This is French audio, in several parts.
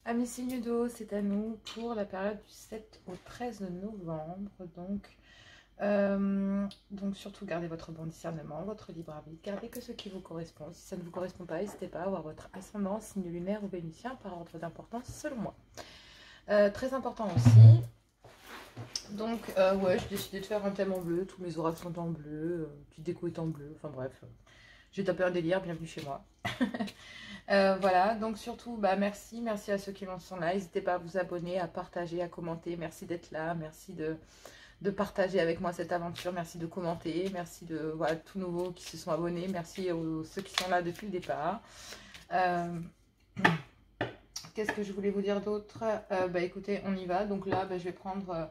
Amis signes d'eau, c'est à nous pour la période du 7 au 13 novembre. Donc surtout gardez votre bon discernement, votre libre arbitre. Gardez que ce qui vous correspond. Si ça ne vous correspond pas, n'hésitez pas à avoir votre ascendant, signe lunaire ou vénitien par ordre d'importance selon moi. Très important aussi. Donc ouais, j'ai décidé de faire un thème en bleu. Tous mes oracles sont en bleu. Petite déco est en bleu. Enfin bref, j'ai tapé un délire. Bienvenue chez moi. Voilà, donc surtout, merci à ceux qui sont là. N'hésitez pas à vous abonner, à partager, à commenter. Merci d'être là, merci de partager avec moi cette aventure. Merci de commenter, merci de voilà, tous nouveaux qui se sont abonnés. Merci aux ceux qui sont là depuis le départ. Qu'est-ce que je voulais vous dire d'autre? Écoutez, on y va. Donc là, je vais prendre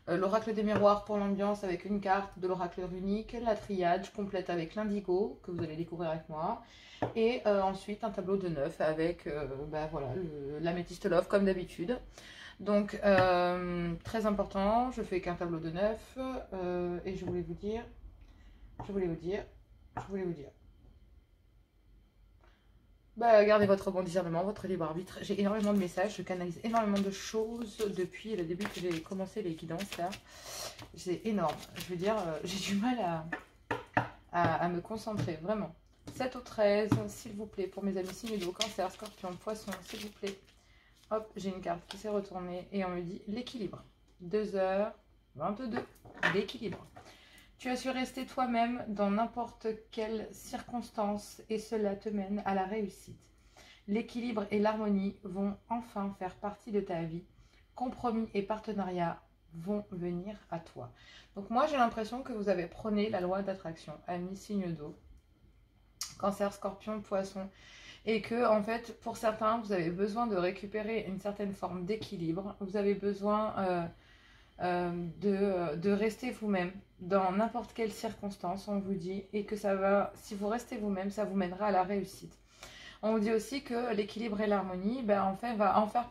l'oracle des miroirs pour l'ambiance avec une carte de l'oracle runique, la triade, je complète avec l'indigo que vous allez découvrir avec moi. Et ensuite un tableau de 9 avec voilà, l'améthyste love comme d'habitude. Donc très important, je fais qu'un tableau de 9 et je voulais vous dire, gardez votre bon discernement, votre libre arbitre. J'ai énormément de messages, je canalise énormément de choses depuis le début que j'ai commencé les guidances là. C'est énorme, je veux dire, j'ai du mal à me concentrer, vraiment. 7 au 13, s'il vous plaît, pour mes amis signes d'eau, cancer, scorpion, poisson, s'il vous plaît. Hop, j'ai une carte qui s'est retournée et on me dit l'équilibre. 2h22, l'équilibre. Tu as su rester toi-même dans n'importe quelle circonstance et cela te mène à la réussite. L'équilibre et l'harmonie vont enfin faire partie de ta vie. Compromis et partenariat vont venir à toi. Donc moi, j'ai l'impression que vous avez prôné la loi d'attraction, amis signes d'eau. Cancer, scorpion, poisson, et que en fait pour certains vous avez besoin de récupérer une certaine forme d'équilibre, vous avez besoin de rester vous-même dans n'importe quelle circonstance, on vous dit, et que ça va, si vous restez vous-même, ça vous mènera à la réussite. On vous dit aussi que l'équilibre et l'harmonie, en fait, va enfin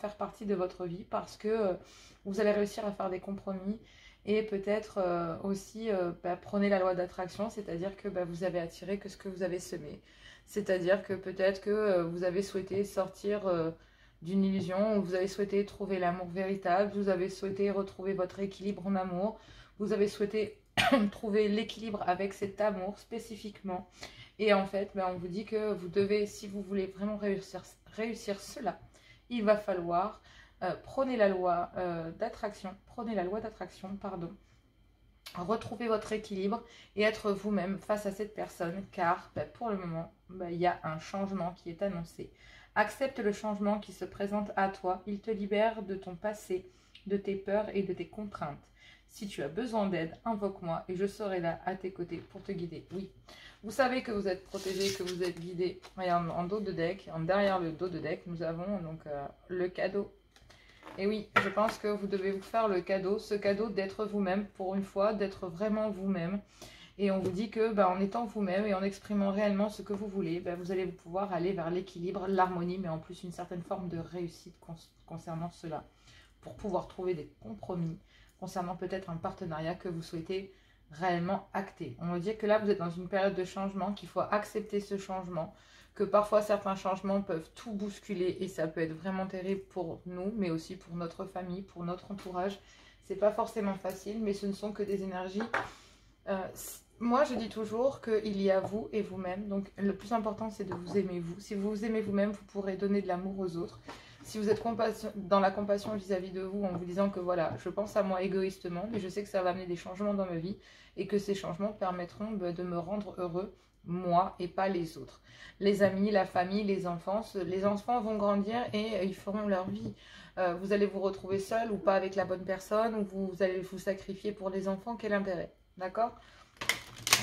faire partie de votre vie parce que vous allez réussir à faire des compromis. Et peut-être aussi prenez la loi d'attraction, c'est-à-dire que vous avez attiré que ce que vous avez semé. C'est-à-dire que peut-être que vous avez souhaité sortir d'une illusion, ou vous avez souhaité trouver l'amour véritable, vous avez souhaité retrouver votre équilibre en amour, vous avez souhaité trouver l'équilibre avec cet amour spécifiquement. Et en fait, on vous dit que vous devez, si vous voulez vraiment réussir cela, il va falloir... prenez la loi d'attraction, retrouvez votre équilibre et être vous-même face à cette personne, car pour le moment, il y a un changement qui est annoncé. Accepte le changement qui se présente à toi, il te libère de ton passé, de tes peurs et de tes contraintes. Si tu as besoin d'aide, invoque-moi et je serai là à tes côtés pour te guider. Oui, vous savez que vous êtes protégé, que vous êtes guidé. Regarde, en dos de deck, derrière le dos de deck, nous avons donc le cadeau. Et oui, je pense que vous devez vous faire le cadeau, ce cadeau d'être vous-même, pour une fois, d'être vraiment vous-même. Et on vous dit que en étant vous-même et en exprimant réellement ce que vous voulez, vous allez pouvoir aller vers l'équilibre, l'harmonie, mais en plus une certaine forme de réussite concernant cela. Pour pouvoir trouver des compromis concernant peut-être un partenariat que vous souhaitez réellement acter. On vous dit que là, vous êtes dans une période de changement, qu'il faut accepter ce changement, que parfois certains changements peuvent tout bousculer et ça peut être vraiment terrible pour nous, mais aussi pour notre famille, pour notre entourage. C'est pas forcément facile, mais ce ne sont que des énergies. Moi, je dis toujours qu'il y a vous et vous-même. Donc, le plus important, c'est de vous aimer vous. Si vous vous aimez vous-même, vous pourrez donner de l'amour aux autres. Si vous êtes dans la compassion vis-à-vis de vous, en vous disant que voilà, je pense à moi égoïstement, mais je sais que ça va amener des changements dans ma vie et que ces changements permettront de me rendre heureux, moi et pas les autres. Les amis, la famille, les enfants vont grandir et ils feront leur vie. Vous allez vous retrouver seul ou pas avec la bonne personne, ou vous allez vous sacrifier pour les enfants, quel intérêt? D'accord?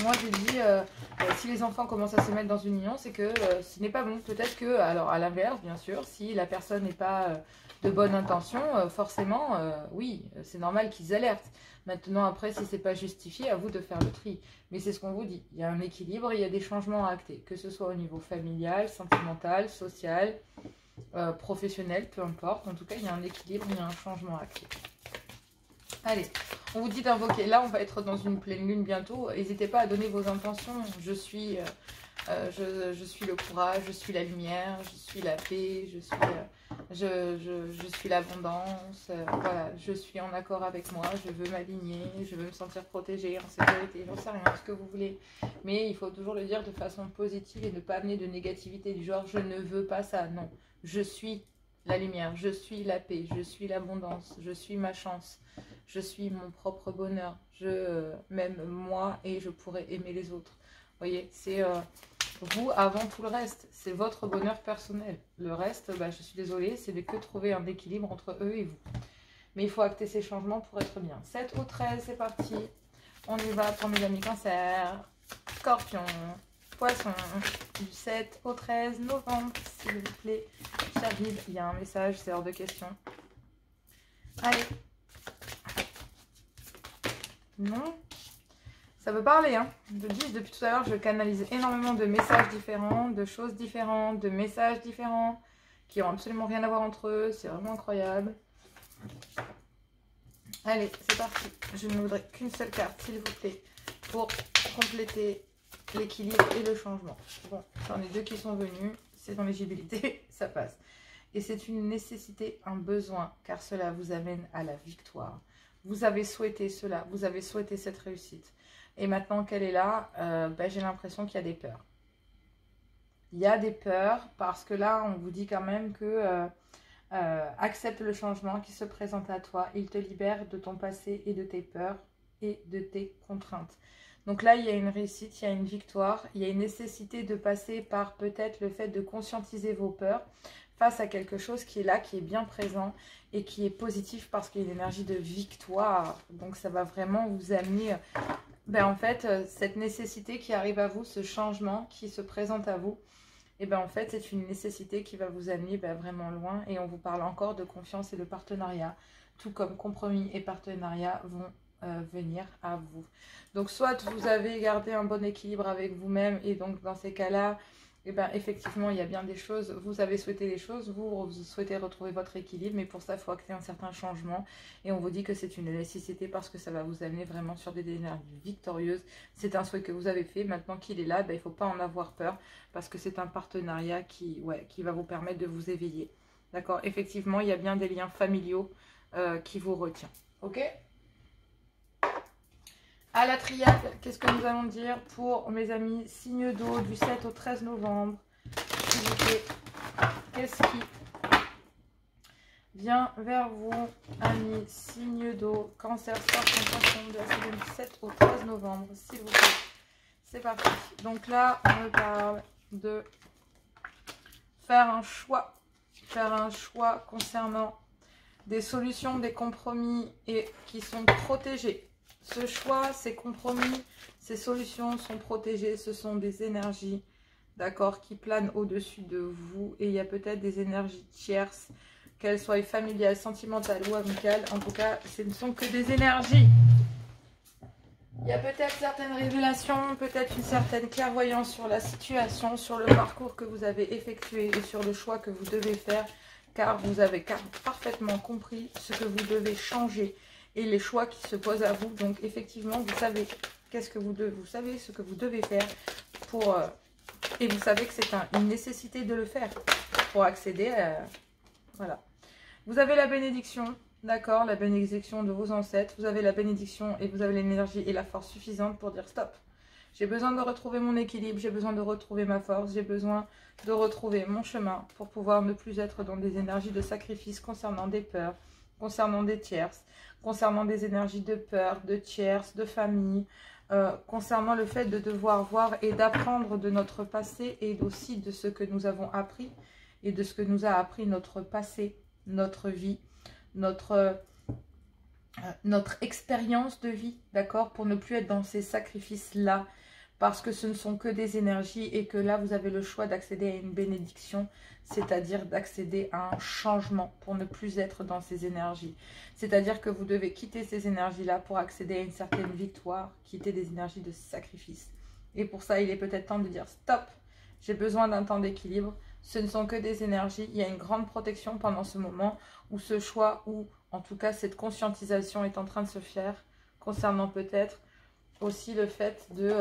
Moi je dis, si les enfants commencent à se mettre dans une union, c'est que ce n'est pas bon. Peut-être que, alors à l'inverse, bien sûr, si la personne n'est pas de bonne intention, forcément, oui, c'est normal qu'ils alertent. Maintenant, après, si c'est pas justifié, à vous de faire le tri. Mais c'est ce qu'on vous dit. Il y a un équilibre, il y a des changements à acter. Que ce soit au niveau familial, sentimental, social, professionnel, peu importe. En tout cas, il y a un équilibre, il y a un changement à acter. Allez, on vous dit d'invoquer. Là, on va être dans une pleine lune bientôt. N'hésitez pas à donner vos intentions. Je suis le courage, je suis la lumière, je suis la paix, je suis Je suis l'abondance, voilà, je suis en accord avec moi, je veux m'aligner, je veux me sentir protégée, en sécurité, j'en sais rien, ce que vous voulez. Mais il faut toujours le dire de façon positive et ne pas amener de négativité du genre je ne veux pas ça, non. Je suis la lumière, je suis la paix, je suis l'abondance, je suis ma chance, je suis mon propre bonheur, je m'aime moi et je pourrai aimer les autres. Vous voyez, c'est... vous avant tout le reste, c'est votre bonheur personnel. Le reste, bah, je suis désolée, c'est de que trouver un équilibre entre eux et vous. Mais il faut acter ces changements pour être bien. 7 au 13, c'est parti. On y va pour mes amis cancer, scorpion, poisson. Du 7 au 13 novembre, s'il vous plaît. Chabib, il y a un message, c'est hors de question. Allez. Non. Ça peut parler, hein. Je dis, depuis tout à l'heure, je canalise énormément de messages différents, de choses différentes, de messages différents, qui n'ont absolument rien à voir entre eux. C'est vraiment incroyable. Allez, c'est parti. Je ne voudrais qu'une seule carte, s'il vous plaît, pour compléter l'équilibre et le changement. Bon, j'en ai 2 qui sont venus. C'est dans l'éligibilité, ça passe. Et c'est une nécessité, un besoin, car cela vous amène à la victoire. Vous avez souhaité cela, vous avez souhaité cette réussite. Et maintenant qu'elle est là, ben, j'ai l'impression qu'il y a des peurs. Il y a des peurs parce que là, on vous dit quand même que accepte le changement qui se présente à toi. Il te libère de ton passé et de tes peurs et de tes contraintes. Donc là, il y a une réussite, il y a une victoire. Il y a une nécessité de passer par peut-être le fait de conscientiser vos peurs face à quelque chose qui est là, qui est bien présent et qui est positif parce qu'il y a une énergie de victoire. Donc ça va vraiment vous amener... Ben en fait, cette nécessité qui arrive à vous, ce changement qui se présente à vous, et ben en fait, c'est une nécessité qui va vous amener vraiment loin. Et on vous parle encore de confiance et de partenariat, tout comme compromis et partenariat vont venir à vous. Donc, soit vous avez gardé un bon équilibre avec vous-même, et donc dans ces cas-là, et ben effectivement, il y a bien des choses, vous avez souhaité les choses, vous souhaitez retrouver votre équilibre, mais pour ça, il faut acter un certain changement. Et on vous dit que c'est une nécessité parce que ça va vous amener vraiment sur des énergies victorieuses. C'est un souhait que vous avez fait. Maintenant qu'il est là, ben, il ne faut pas en avoir peur parce que c'est un partenariat qui va vous permettre de vous éveiller. D'accord? Effectivement, il y a bien des liens familiaux qui vous retiennent. Ok? À la triade, qu'est-ce que nous allons dire pour mes amis signe d'eau du 7 au 13 novembre? S'il vous plaît, qu'est-ce qui vient vers vous, amis signe d'eau, cancer, scorpion, poisson, de la semaine du 7 au 13 novembre, s'il vous plaît. C'est parti. Donc là, on me parle de faire un choix concernant des solutions, des compromis et qui sont protégés. Ce choix, ces compromis, ces solutions sont protégées. Ce sont des énergies, d'accord, qui planent au-dessus de vous. Et il y a peut-être des énergies tierces, qu'elles soient familiales, sentimentales ou amicales. En tout cas, ce ne sont que des énergies. Il y a peut-être certaines révélations, peut-être une certaine clairvoyance sur la situation, sur le parcours que vous avez effectué et sur le choix que vous devez faire, car vous avez parfaitement compris ce que vous devez changer et les choix qui se posent à vous. Donc effectivement, vous savez vous savez ce que vous devez faire pour et vous savez que c'est une nécessité de le faire pour accéder à voilà. Vous avez la bénédiction. D'accord, la bénédiction de vos ancêtres. Vous avez la bénédiction et vous avez l'énergie et la force suffisante pour dire stop. J'ai besoin de retrouver mon équilibre, j'ai besoin de retrouver ma force, j'ai besoin de retrouver mon chemin pour pouvoir ne plus être dans des énergies de sacrifice concernant des peurs, concernant des tierces, concernant des énergies de peur, de tierces, de famille, concernant le fait de devoir voir et d'apprendre de notre passé et aussi de ce que nous avons appris et de ce que nous a appris notre passé, notre vie, notre expérience de vie, d'accord, pour ne plus être dans ces sacrifices-là, parce que ce ne sont que des énergies et que là, vous avez le choix d'accéder à une bénédiction, c'est-à-dire d'accéder à un changement pour ne plus être dans ces énergies. C'est-à-dire que vous devez quitter ces énergies-là pour accéder à une certaine victoire, quitter des énergies de sacrifice. Et pour ça, il est peut-être temps de dire stop, j'ai besoin d'un temps d'équilibre. Ce ne sont que des énergies. Il y a une grande protection pendant ce moment où ce choix, ou en tout cas cette conscientisation est en train de se faire concernant peut-être aussi le fait de...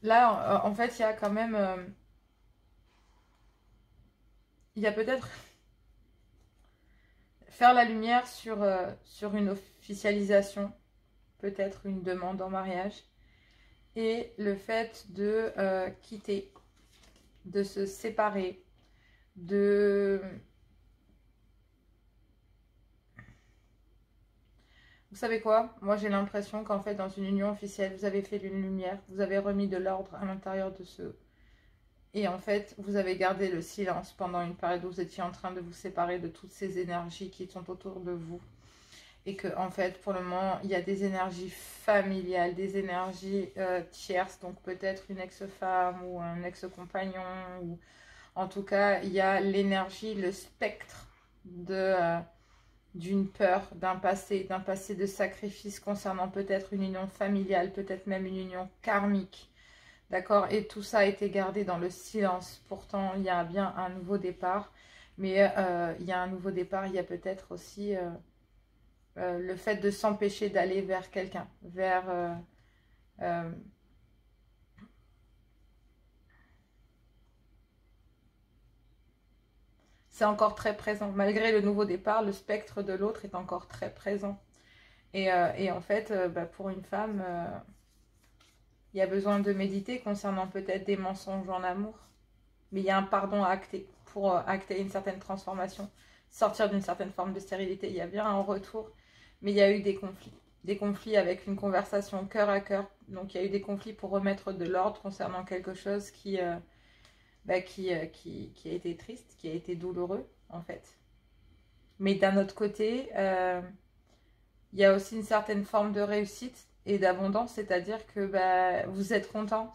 Là, en fait, il y a quand même... il y a peut-être faire la lumière sur une officialisation, peut-être une demande en mariage, et le fait de quitter, de se séparer, de... Vous savez quoi? Moi, j'ai l'impression qu'en fait, dans une union officielle, vous avez fait une lumière, vous avez remis de l'ordre à l'intérieur de ce... Et en fait, vous avez gardé le silence pendant une période où vous étiez en train de vous séparer de toutes ces énergies qui sont autour de vous. Et que, en fait, pour le moment, il y a des énergies familiales, des énergies tierces, donc peut-être une ex-femme ou un ex-compagnon, ou en tout cas, il y a l'énergie, le spectre de... d'une peur, d'un passé de sacrifice concernant peut-être une union familiale, peut-être même une union karmique, d'accord? Et tout ça a été gardé dans le silence. Pourtant, il y a bien un nouveau départ, mais il y a un nouveau départ, il y a peut-être aussi le fait de s'empêcher d'aller vers quelqu'un, vers... c'est encore très présent. Malgré le nouveau départ, le spectre de l'autre est encore très présent. Et en fait, pour une femme, il y a besoin de méditer concernant peut-être des mensonges en amour. Mais il y a un pardon à acter pour acter une certaine transformation, sortir d'une certaine forme de stérilité. Il y a bien un retour, mais il y a eu des conflits. Des conflits avec une conversation cœur à cœur. Donc il y a eu des conflits pour remettre de l'ordre concernant quelque chose qui a été triste, qui a été douloureux en fait. Mais d'un autre côté, il y a aussi une certaine forme de réussite et d'abondance, c'est-à-dire que vous êtes content.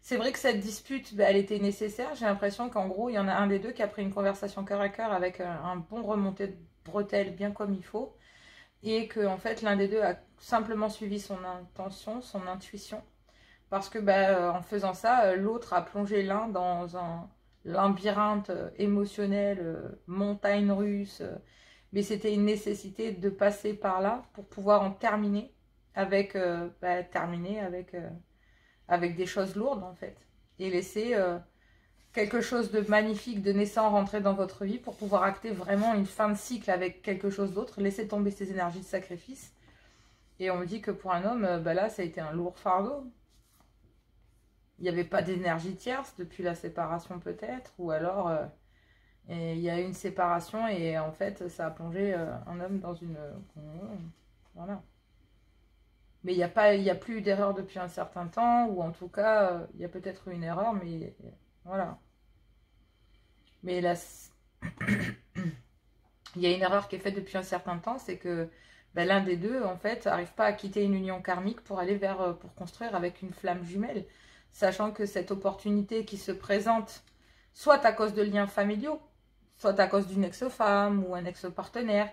C'est vrai que cette dispute, elle était nécessaire. J'ai l'impression qu'en gros, il y en a un des deux qui a pris une conversation cœur à cœur avec un bon remonté de bretelles bien comme il faut. Et que en fait, l'un des deux a simplement suivi son intention, son intuition. Parce que en faisant ça, l'autre a plongé l'un dans un labyrinthe émotionnel, montagne russe. Mais c'était une nécessité de passer par là pour pouvoir en terminer avec, avec des choses lourdes en fait. Et laisser quelque chose de magnifique, de naissant rentrer dans votre vie pour pouvoir acter vraiment une fin de cycle avec quelque chose d'autre. Laisser tomber ces énergies de sacrifice. Et on me dit que pour un homme, là, ça a été un lourd fardeau. Il n'y avait pas d'énergie tierce depuis la séparation peut-être, ou alors il y a eu une séparation et en fait ça a plongé un homme dans une... voilà. Mais il n'y a plus d'erreur depuis un certain temps, ou en tout cas il y a peut-être eu une erreur, mais voilà. Mais là, il y a une erreur qui est faite depuis un certain temps, c'est que l'un des deux en fait n'arrive pas à quitter une union karmique pour aller pour construire avec une flamme jumelle. Sachant que cette opportunité qui se présente, soit à cause de liens familiaux, soit à cause d'une ex-femme ou un ex-partenaire,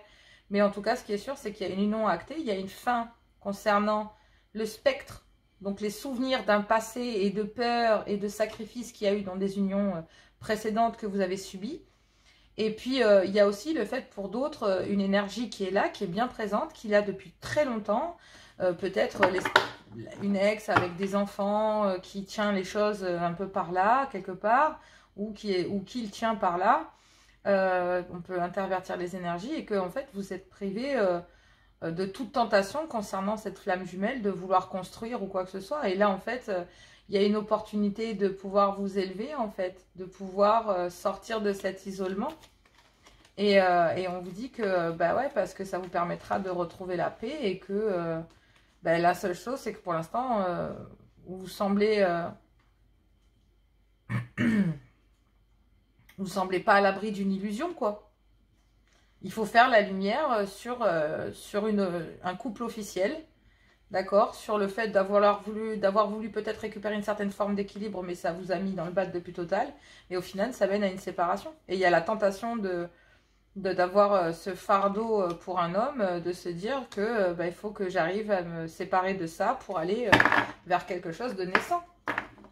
mais en tout cas, ce qui est sûr, c'est qu'il y a une union actée, il y a une fin concernant le spectre, donc les souvenirs d'un passé et de peur et de sacrifice qu'il y a eu dans des unions précédentes que vous avez subies. Et puis, il y a aussi le fait pour d'autres, une énergie qui est là, qui est bien présente, qui est là depuis très longtemps, peut-être une ex avec des enfants qui tient les choses un peu par là, quelque part, ou qui le tient par là. On peut intervertir les énergies et que en fait vous êtes privé de toute tentation concernant cette flamme jumelle de vouloir construire ou quoi que ce soit. Et là en fait il y a une opportunité de pouvoir vous élever en fait, de pouvoir sortir de cet isolement. Et on vous dit que ouais, parce que ça vous permettra de retrouver la paix et que la seule chose, c'est que pour l'instant, vous semblez pas à l'abri d'une illusion, quoi. Il faut faire la lumière sur un couple officiel, d'accord, sur le fait d'avoir voulu peut-être récupérer une certaine forme d'équilibre, mais ça vous a mis dans le bad depuis total. Et au final, ça mène à une séparation. Et il y a la tentation d'avoir ce fardeau pour un homme, de se dire que il faut que j'arrive à me séparer de ça pour aller vers quelque chose de naissant,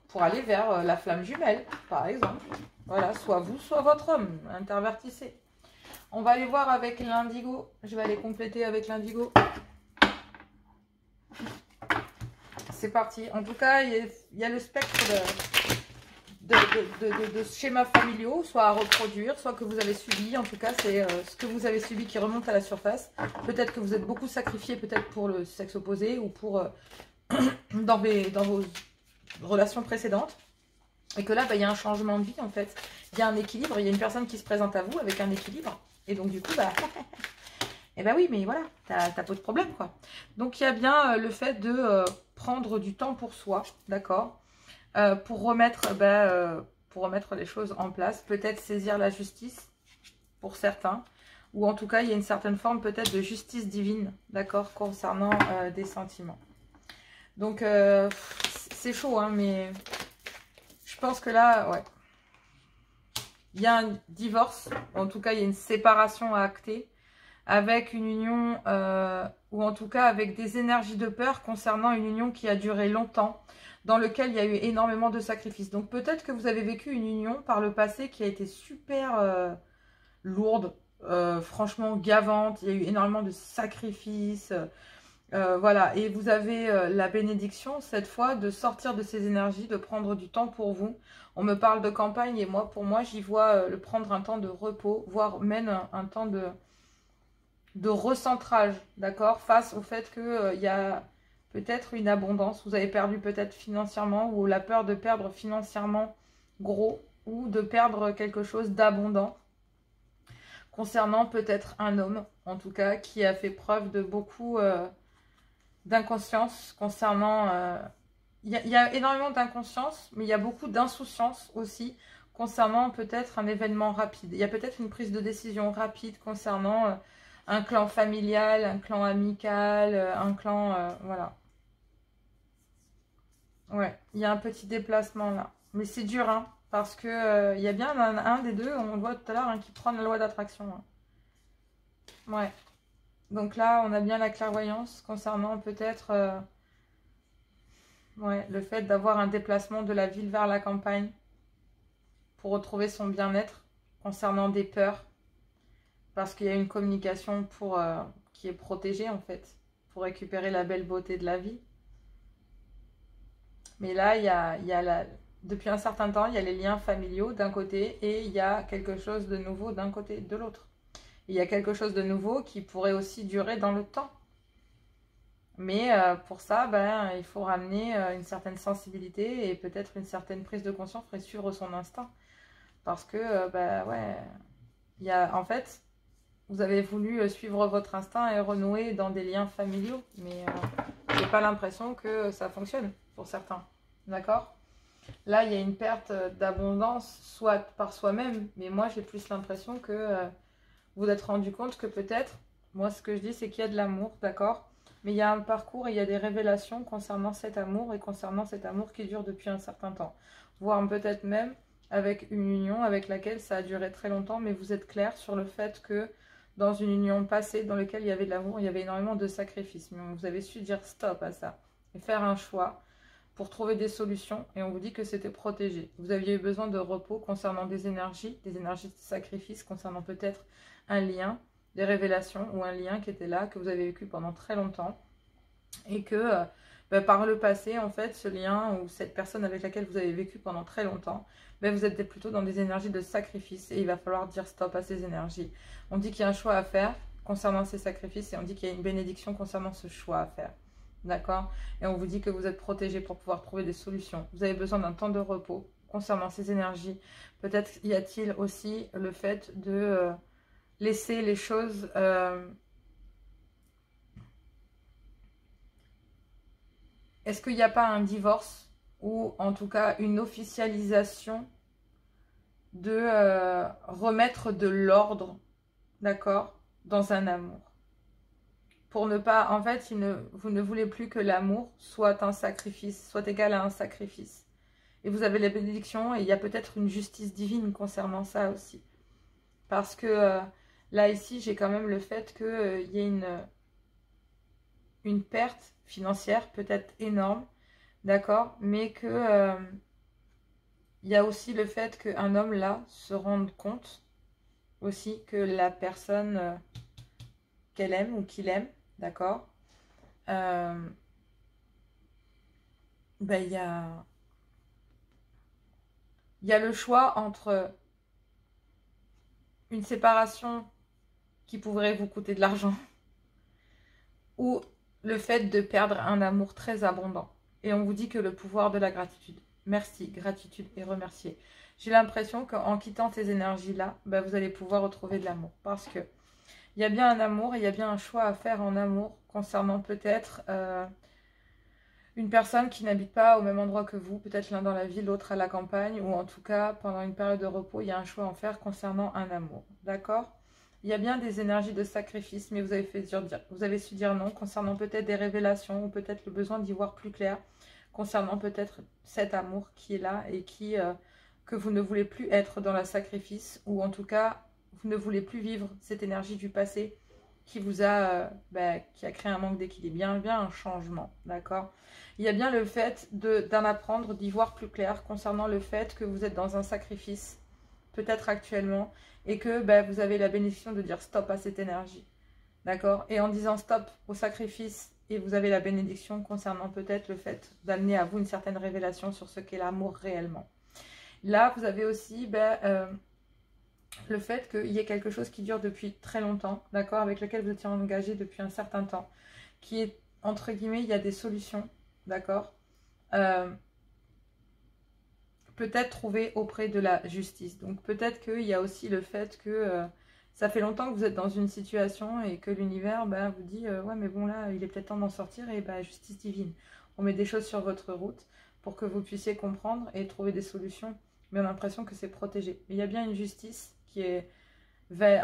pour aller vers la flamme jumelle, par exemple. Voilà, soit vous, soit votre homme, intervertissez. On va aller voir avec l'indigo, je vais aller compléter avec l'indigo. C'est parti. En tout cas, il y a le spectre de schémas familiaux, soit à reproduire, soit que vous avez subi. En tout cas, c'est ce que vous avez subi qui remonte à la surface. Peut-être que vous êtes beaucoup sacrifié, peut-être pour le sexe opposé ou pour dans vos relations précédentes. Et que là, bah, il y a un changement de vie, en fait. Il y a un équilibre, il y a une personne qui se présente à vous avec un équilibre. Et donc, du coup, bah... eh ben oui, mais voilà, t'as pas de problème, quoi. Donc, il y a bien le fait de prendre du temps pour soi, d'accord, pour remettre les choses en place. Peut-être saisir la justice, pour certains. Ou en tout cas, il y a une certaine forme peut-être de justice divine, d'accord, concernant des sentiments. Donc, c'est chaud, hein, mais je pense que là, ouais. Il y a un divorce, en tout cas, il y a une séparation à acter, avec une union, ou en tout cas avec des énergies de peur concernant une union qui a duré longtemps, dans lequel il y a eu énormément de sacrifices. Donc peut-être que vous avez vécu une union par le passé qui a été super lourde, franchement gavante, il y a eu énormément de sacrifices, voilà, et vous avez la bénédiction cette fois de sortir de ces énergies, de prendre du temps pour vous. On me parle de campagne et moi, pour moi, j'y vois le prendre un temps de repos, voire même un temps de recentrage, d'accord, face au fait qu'il y a peut-être une abondance. Vous avez perdu peut-être financièrement ou la peur de perdre financièrement gros ou de perdre quelque chose d'abondant concernant peut-être un homme, en tout cas, qui a fait preuve de beaucoup d'inconscience concernant... Il y a énormément d'inconscience, mais il y a beaucoup d'insouciance aussi concernant peut-être un événement rapide. Il y a peut-être une prise de décision rapide concernant un clan familial, un clan amical, un clan... voilà. Ouais, il y a un petit déplacement là. Mais c'est dur, hein, parce que il y a bien un des deux, on le voit tout à l'heure, hein, qui prend la loi d'attraction. Hein. Ouais. Donc là, on a bien la clairvoyance concernant peut-être... ouais, le fait d'avoir un déplacement de la ville vers la campagne pour retrouver son bien-être concernant des peurs. Parce qu'il y a une communication qui est protégée en fait, pour récupérer la belle beauté de la vie. Mais là, depuis un certain temps, il y a les liens familiaux d'un côté et il y a quelque chose de nouveau d'un côté de l'autre. Il y a quelque chose de nouveau qui pourrait aussi durer dans le temps. Mais pour ça, ben, il faut ramener une certaine sensibilité et peut-être une certaine prise de conscience et suivre son instinct. Parce que, ben ouais, en fait, vous avez voulu suivre votre instinct et renouer dans des liens familiaux. Mais j'ai pas l'impression que ça fonctionne pour certains. D'accord? Là, il y a une perte d'abondance, soit par soi-même. Mais moi, j'ai plus l'impression que vous vous êtes rendu compte que peut-être, moi, ce que je dis, c'est qu'il y a de l'amour, d'accord? Mais il y a un parcours et il y a des révélations concernant cet amour et concernant cet amour qui dure depuis un certain temps. Voire peut-être même avec une union avec laquelle ça a duré très longtemps, mais vous êtes clair sur le fait que dans une union passée dans laquelle il y avait de l'amour, il y avait énormément de sacrifices. Mais vous avez su dire stop à ça et faire un choix pour trouver des solutions. Et on vous dit que c'était protégé. Vous aviez eu besoin de repos concernant des énergies de sacrifice, concernant peut-être un lien, des révélations ou un lien qui était là, que vous avez vécu pendant très longtemps. Et que par le passé, en fait, ce lien ou cette personne avec laquelle vous avez vécu pendant très longtemps, vous êtes plutôt dans des énergies de sacrifice et il va falloir dire stop à ces énergies. On dit qu'il y a un choix à faire concernant ces sacrifices et on dit qu'il y a une bénédiction concernant ce choix à faire. D'accord? Et on vous dit que vous êtes protégé pour pouvoir trouver des solutions. Vous avez besoin d'un temps de repos concernant ces énergies. Peut-être y a-t-il aussi le fait de laisser les choses... Est-ce qu'il n'y a pas un divorce ou en tout cas une officialisation de remettre de l'ordre, d'accord, dans un amour? Pour ne pas, en fait, vous ne voulez plus que l'amour soit un sacrifice, soit égal à un sacrifice. Et vous avez la bénédiction et il y a peut-être une justice divine concernant ça aussi. Parce que là, ici, j'ai quand même le fait qu'il y ait une perte financière peut-être énorme, d'accord, mais que il y a aussi le fait qu'un homme là se rende compte aussi que la personne qu'elle aime ou qu'il aime, d'accord, il y a il y a le choix entre une séparation qui pourrait vous coûter de l'argent ou le fait de perdre un amour très abondant. Et on vous dit que le pouvoir de la gratitude. Merci, gratitude et remercier. J'ai l'impression qu'en quittant ces énergies-là, vous allez pouvoir retrouver de l'amour. Parce que il y a bien un amour et il y a bien un choix à faire en amour concernant peut-être une personne qui n'habite pas au même endroit que vous, peut-être l'un dans la ville, l'autre à la campagne, ou en tout cas, pendant une période de repos, il y a un choix à en faire concernant un amour. D'accord? Il y a bien des énergies de sacrifice, mais vous avez su dire non concernant peut-être des révélations ou peut-être le besoin d'y voir plus clair concernant peut-être cet amour qui est là et que vous ne voulez plus être dans le sacrifice ou en tout cas, vous ne voulez plus vivre cette énergie du passé qui vous a, qui a créé un manque d'équilibre. Il y a bien un changement, d'accord? Il y a bien le fait d'en apprendre, d'y voir plus clair concernant le fait que vous êtes dans un sacrifice, peut-être actuellement, et que vous avez la bénédiction de dire stop à cette énergie, d'accord? Et en disant stop au sacrifice, et vous avez la bénédiction concernant peut-être le fait d'amener à vous une certaine révélation sur ce qu'est l'amour réellement. Là, vous avez aussi le fait qu'il y ait quelque chose qui dure depuis très longtemps, d'accord, avec lequel vous étiez engagé depuis un certain temps, qui est, entre guillemets, il y a des solutions, d'accord, peut-être trouver auprès de la justice. Donc peut-être qu'il y a aussi le fait que ça fait longtemps que vous êtes dans une situation et que l'univers vous dit ouais mais bon là il est peut-être temps d'en sortir et justice divine. On met des choses sur votre route pour que vous puissiez comprendre et trouver des solutions. Mais on a l'impression que c'est protégé. Mais il y a bien une justice qui est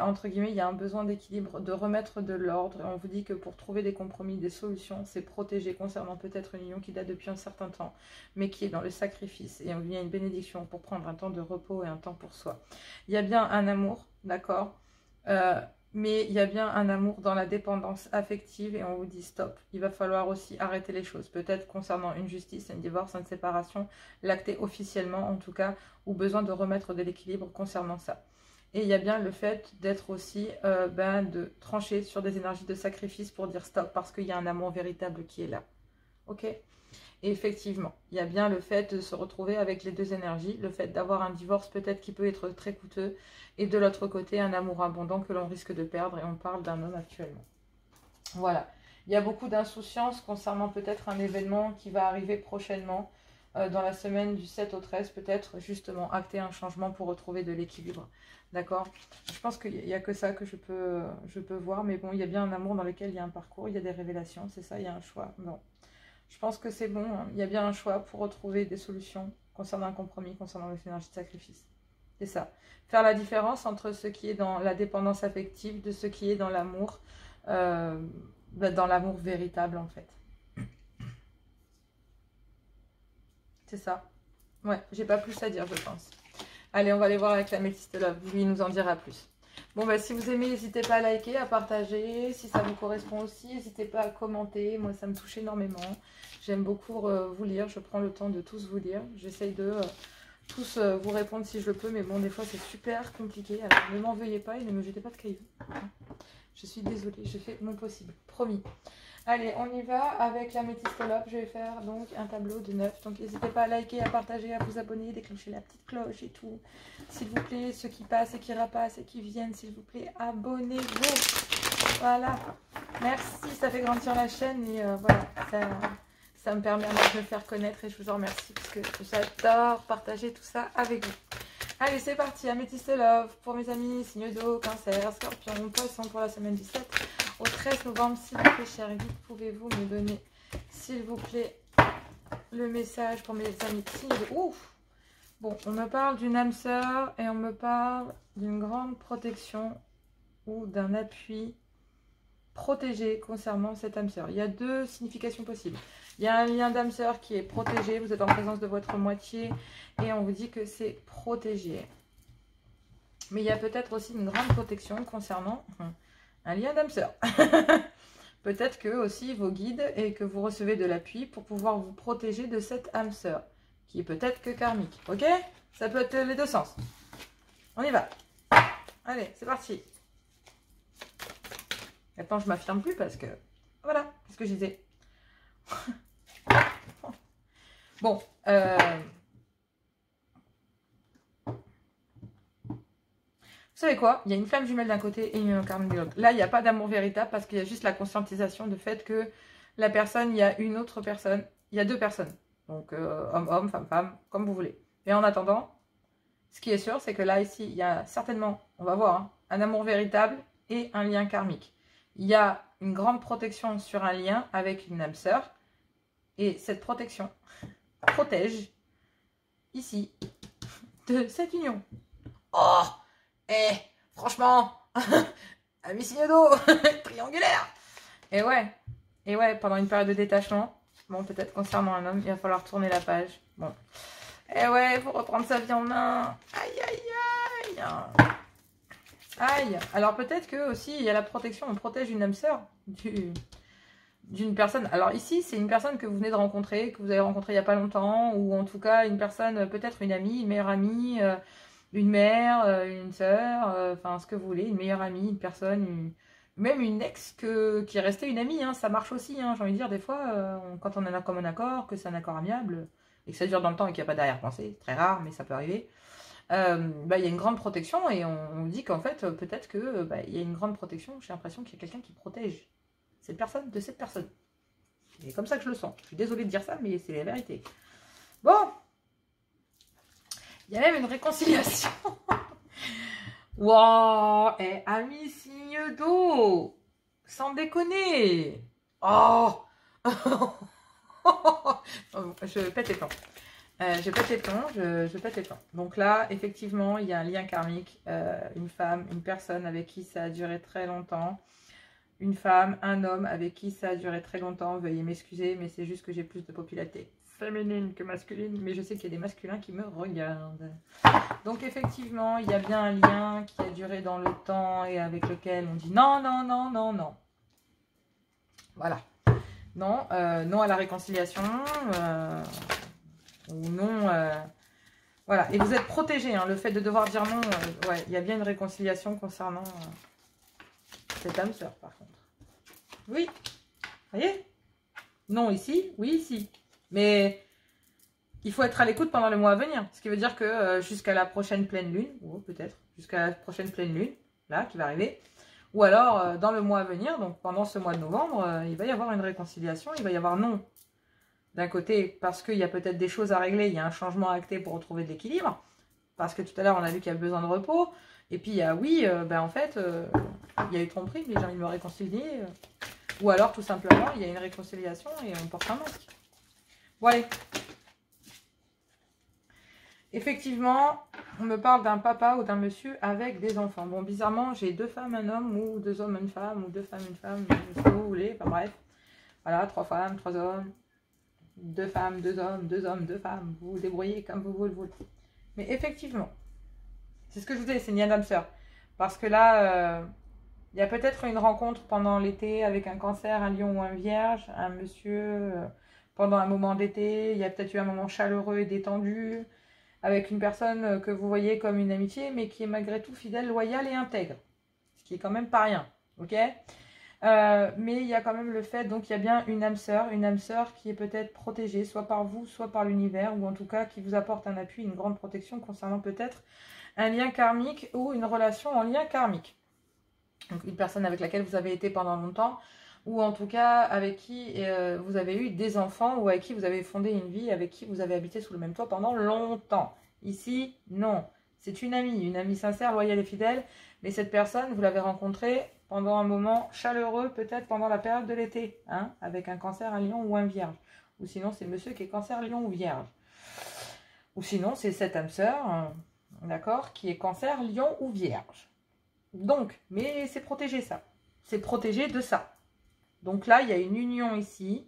entre guillemets, il y a un besoin d'équilibre, de remettre de l'ordre. On vous dit que pour trouver des compromis, des solutions, c'est protégé concernant peut-être une union qui date depuis un certain temps, mais qui est dans le sacrifice. Et on vient une bénédiction pour prendre un temps de repos et un temps pour soi. Il y a bien un amour, d'accord, mais il y a bien un amour dans la dépendance affective et on vous dit stop. Il va falloir aussi arrêter les choses. Peut-être concernant une justice, un divorce, une séparation, l'acter officiellement en tout cas, ou besoin de remettre de l'équilibre concernant ça. Et il y a bien le fait d'être aussi, de trancher sur des énergies de sacrifice pour dire stop, parce qu'il y a un amour véritable qui est là. Ok? Et effectivement, il y a bien le fait de se retrouver avec les deux énergies, le fait d'avoir un divorce peut-être qui peut être très coûteux, et de l'autre côté, un amour abondant que l'on risque de perdre, et on parle d'un homme actuellement. Voilà. Il y a beaucoup d'insouciance concernant peut-être un événement qui va arriver prochainement, dans la semaine du 7 au 13, peut-être justement acter un changement pour retrouver de l'équilibre. D'accord? Je pense qu'il n'y a que ça que je peux voir, mais bon, il y a bien un amour dans lequel il y a un parcours, il y a des révélations, c'est ça, il y a un choix. Bon, je pense que c'est bon, hein. Il y a bien un choix pour retrouver des solutions concernant un compromis, concernant les énergies de sacrifice. C'est ça. Faire la différence entre ce qui est dans la dépendance affective, de ce qui est dans l'amour, dans l'amour véritable en fait. C'est ça. Ouais, j'ai pas plus à dire, je pense. Allez, on va aller voir avec la Métiste Love. Lui, il nous en dira plus. Bon, si vous aimez, n'hésitez pas à liker, à partager. Si ça vous correspond aussi, n'hésitez pas à commenter. Moi, ça me touche énormément. J'aime beaucoup vous lire. Je prends le temps de tous vous lire. J'essaye de tous vous répondre si je le peux. Mais bon, des fois, c'est super compliqué. Alors, ne m'en veuillez pas et ne me jetez pas de cailloux. Je suis désolée. Je fais mon possible. Promis. Allez, on y va avec la Métiste Love. Je vais faire donc un tableau de 9. Donc, n'hésitez pas à liker, à partager, à vous abonner, déclencher la petite cloche et tout. S'il vous plaît, ceux qui passent et qui repassent et qui viennent, s'il vous plaît, abonnez-vous. Voilà. Merci, ça fait grandir la chaîne et voilà, ça me permet de me faire connaître et je vous en remercie parce que j'adore partager tout ça avec vous. Allez, c'est parti. Améthyste Love pour mes amis, signe d'eau, cancer, scorpion, poisson pour la semaine du 7 au 13 novembre. S'il vous plaît, cher guide, pouvez-vous me donner, s'il vous plaît, le message pour mes amis signes de... Ouf! Bon, on me parle d'une âme sœur et on me parle d'une grande protection ou d'un appui protégé concernant cette âme sœur. Il y a deux significations possibles. Il y a un lien d'âme sœur qui est protégé, vous êtes en présence de votre moitié et on vous dit que c'est protégé. Mais il y a peut-être aussi une grande protection concernant un lien d'âme sœur. Peut-être que aussi vos guides et que vous recevez de l'appui pour pouvoir vous protéger de cette âme sœur, qui est peut-être que karmique. Ok? Ça peut être les deux sens. On y va. Allez, c'est parti. Maintenant, je m'affirme plus parce que... Voilà, c'est ce que je disais. Bon. savez quoi? Il y a une flamme jumelle d'un côté et une union karmique de l'autre. Là, il n'y a pas d'amour véritable parce qu'il y a juste la conscientisation de fait que la personne, il y a une autre personne. Il y a deux personnes. Donc, homme, femme, comme vous voulez. Mais en attendant, ce qui est sûr, c'est que là, ici, il y a certainement, on va voir, hein, un amour véritable et un lien karmique. Il y a une grande protection sur un lien avec une âme sœur. Et cette protection protège, ici, de cette union. Oh, franchement, ami signe d'eau, triangulaire. Et ouais, pendant une période de détachement, bon, peut-être concernant un homme, il va falloir tourner la page. Bon, et ouais, il faut reprendre sa vie en main. Aïe, aïe, aïe. Aïe. Alors peut-être que aussi, il y a la protection, on protège une âme sœur d'une personne. Alors ici, c'est une personne que vous venez de rencontrer, que vous avez rencontré il n'y a pas longtemps, ou en tout cas, une personne, peut-être une amie, une meilleure amie, une mère, une sœur, enfin ce que vous voulez, une meilleure amie, une personne, même une ex qui est restée une amie, hein, ça marche aussi, hein, j'ai envie de dire, des fois, quand on en a comme un accord, que c'est un accord amiable, et que ça dure dans le temps et qu'il n'y a pas d'arrière-pensée, c'est très rare, mais ça peut arriver, il y a une grande protection, et on dit qu'en fait, peut-être que il y a une grande protection, j'ai l'impression qu'il y a quelqu'un qui protège cette personne de cette personne. C'est comme ça que je le sens. Je suis désolée de dire ça, mais c'est la vérité. Bon, il y a même une réconciliation. Waouh, ami signe d'eau, sans déconner. Oh, je pète les plombs. Je pète les plombs, je pète les plombs. Donc là, effectivement, il y a un lien karmique, une femme, une personne avec qui ça a duré très longtemps. Une femme, un homme avec qui ça a duré très longtemps. Veuillez m'excuser, mais c'est juste que j'ai plus de popularité féminine que masculine. Mais je sais qu'il y a des masculins qui me regardent. Donc effectivement, il y a bien un lien qui a duré dans le temps et avec lequel on dit non, non, non, non, non. Voilà. Non, non à la réconciliation. Ou non... voilà. Et vous êtes protégé. Hein, le fait de devoir dire non, ouais, il y a bien une réconciliation concernant... cette âme sœur, par contre. Oui. Vous voyez? Non ici, oui ici. Mais il faut être à l'écoute pendant le mois à venir. Ce qui veut dire que jusqu'à la prochaine pleine lune, ou peut-être jusqu'à la prochaine pleine lune, là, qui va arriver, ou alors dans le mois à venir, donc pendant ce mois de novembre, il va y avoir une réconciliation, il va y avoir non. D'un côté, parce qu'il y a peut-être des choses à régler, il y a un changement à acter pour retrouver de l'équilibre. Parce que tout à l'heure, on a vu qu'il y avait besoin de repos. Et puis, il y a oui, en fait, il y a eu tromperie, mais j'ai envie de me réconcilier. Ou alors, tout simplement, il y a une réconciliation et on porte un masque. Bon, allez. Effectivement, on me parle d'un papa ou d'un monsieur avec des enfants. Bon, bizarrement, j'ai deux femmes, un homme, ou deux hommes, une femme, ou deux femmes, une femme, ce que vous voulez. Enfin bref. Voilà, trois femmes, trois hommes, deux femmes, deux hommes, deux femmes. Vous vous débrouillez comme vous le voulez. Mais effectivement, c'est ce que je vous dis, c'est une âme sœur. Parce que là, il y a peut-être une rencontre pendant l'été avec un cancer, un lion ou un vierge, un monsieur, pendant un moment d'été. Il y a peut-être eu un moment chaleureux et détendu, avec une personne que vous voyez comme une amitié, mais qui est malgré tout fidèle, loyale et intègre. Ce qui est quand même pas rien, ok? Mais il y a quand même le fait, donc il y a bien une âme sœur qui est peut-être protégée, soit par vous, soit par l'univers, ou en tout cas qui vous apporte un appui, une grande protection concernant peut-être un lien karmique ou une relation en lien karmique. Donc une personne avec laquelle vous avez été pendant longtemps, ou en tout cas avec qui vous avez eu des enfants, ou avec qui vous avez fondé une vie, avec qui vous avez habité sous le même toit pendant longtemps. Ici, non. C'est une amie sincère, loyale et fidèle, mais cette personne, vous l'avez rencontrée pendant un moment chaleureux, peut-être pendant la période de l'été, hein, avec un cancer, un lion ou un vierge. Ou sinon, c'est monsieur qui est cancer, lion ou vierge. Ou sinon, c'est cette âme sœur, d'accord, qui est cancer, lion ou vierge. Donc, mais c'est protégé ça. C'est protégé de ça. Donc là, il y a une union ici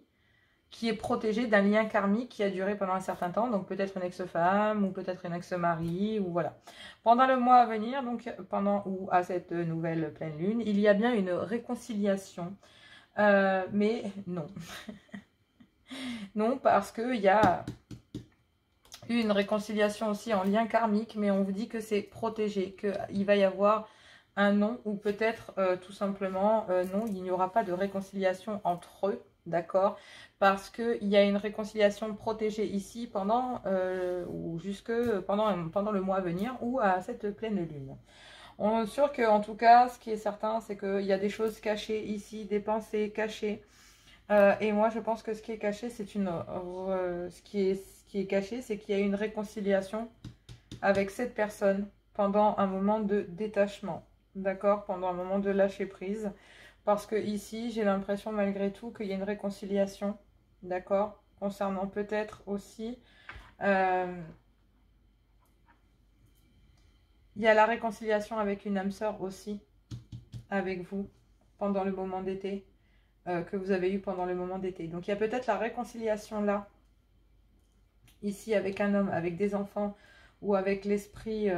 qui est protégée d'un lien karmique qui a duré pendant un certain temps. Donc peut-être une ex-femme ou peut-être une ex-mari ou voilà. Pendant le mois à venir, donc pendant ou à cette nouvelle pleine lune, il y a bien une réconciliation. Mais non. Non, parce qu'il y a une réconciliation aussi en lien karmique, mais on vous dit que c'est protégé, qu'il va y avoir un non, ou peut-être tout simplement non, il n'y aura pas de réconciliation entre eux, d'accord, parce qu'il y a une réconciliation protégée ici pendant ou jusque pendant le mois à venir ou à cette pleine lune. On est sûr que, en tout cas, ce qui est certain, c'est qu'il y a des choses cachées ici, des pensées cachées. Et moi, je pense que ce qui est caché, c'est ce qui est caché, c'est qu'il y a une réconciliation avec cette personne pendant un moment de détachement, d'accord? Pendant un moment de lâcher prise. Parce que ici, j'ai l'impression malgré tout qu'il y a une réconciliation, d'accord? Concernant peut-être aussi... il y a la réconciliation avec une âme sœur aussi, avec vous, pendant le moment d'été, que vous avez eu pendant le moment d'été. Donc il y a peut-être la réconciliation là, ici avec un homme, avec des enfants, ou avec l'esprit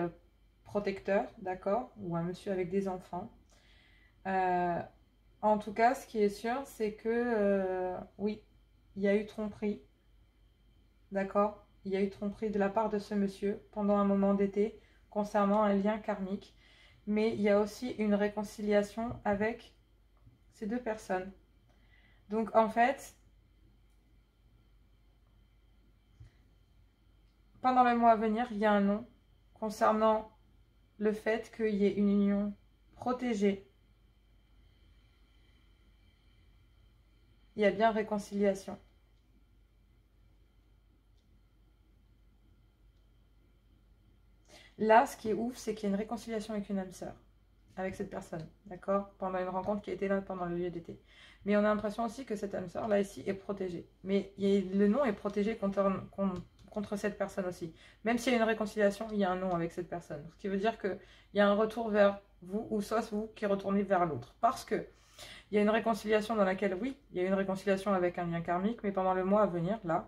protecteur, d'accord? Ou un monsieur avec des enfants. En tout cas, ce qui est sûr, c'est que, oui, il y a eu tromperie, d'accord? Il y a eu tromperie de la part de ce monsieur pendant un moment d'été concernant un lien karmique. Mais il y a aussi une réconciliation avec ces deux personnes. Donc en fait, pendant le mois à venir, il y a un non concernant le fait qu'il y ait une union protégée. Il y a bien réconciliation. Là, ce qui est ouf, c'est qu'il y a une réconciliation avec une âme sœur, avec cette personne, d'accord? Pendant une rencontre qui a été là pendant le lieu d'été. Mais on a l'impression aussi que cette âme sœur, là, ici, est protégée. Mais le nom est protégé contre cette personne aussi. Même s'il y a une réconciliation, il y a un non avec cette personne. Ce qui veut dire qu'il y a un retour vers vous, ou soit vous qui retournez vers l'autre. Parce que il y a une réconciliation dans laquelle, oui, il y a une réconciliation avec un lien karmique, mais pendant le mois à venir, là,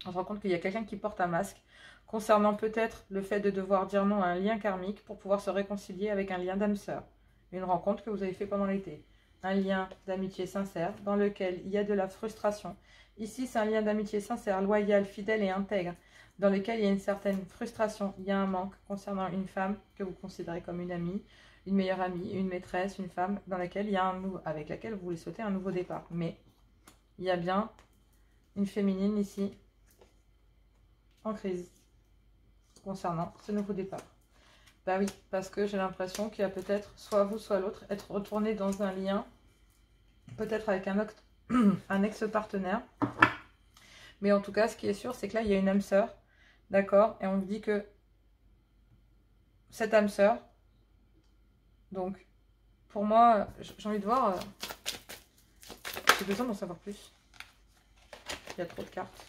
on se rend compte qu'il y a quelqu'un qui porte un masque concernant peut-être le fait de devoir dire non à un lien karmique pour pouvoir se réconcilier avec un lien d'âme sœur. Une rencontre que vous avez fait pendant l'été. Un lien d'amitié sincère dans lequel il y a de la frustration. Ici, c'est un lien d'amitié sincère, loyal, fidèle et intègre, dans lequel il y a une certaine frustration, il y a un manque concernant une femme que vous considérez comme une amie, une meilleure amie, une maîtresse, une femme dans laquelle il y a avec laquelle vous voulez souhaiter un nouveau départ. Mais il y a bien une féminine ici en crise concernant ce nouveau départ. Bah oui, parce que j'ai l'impression qu'il y a peut-être soit vous, soit l'autre, être retourné dans un lien, peut-être avec un ex-partenaire. Mais en tout cas, ce qui est sûr, c'est que là, il y a une âme sœur, d'accord? Et on me dit que cette âme sœur, donc, pour moi, j'ai envie de voir, j'ai besoin d'en savoir plus. Il y a trop de cartes.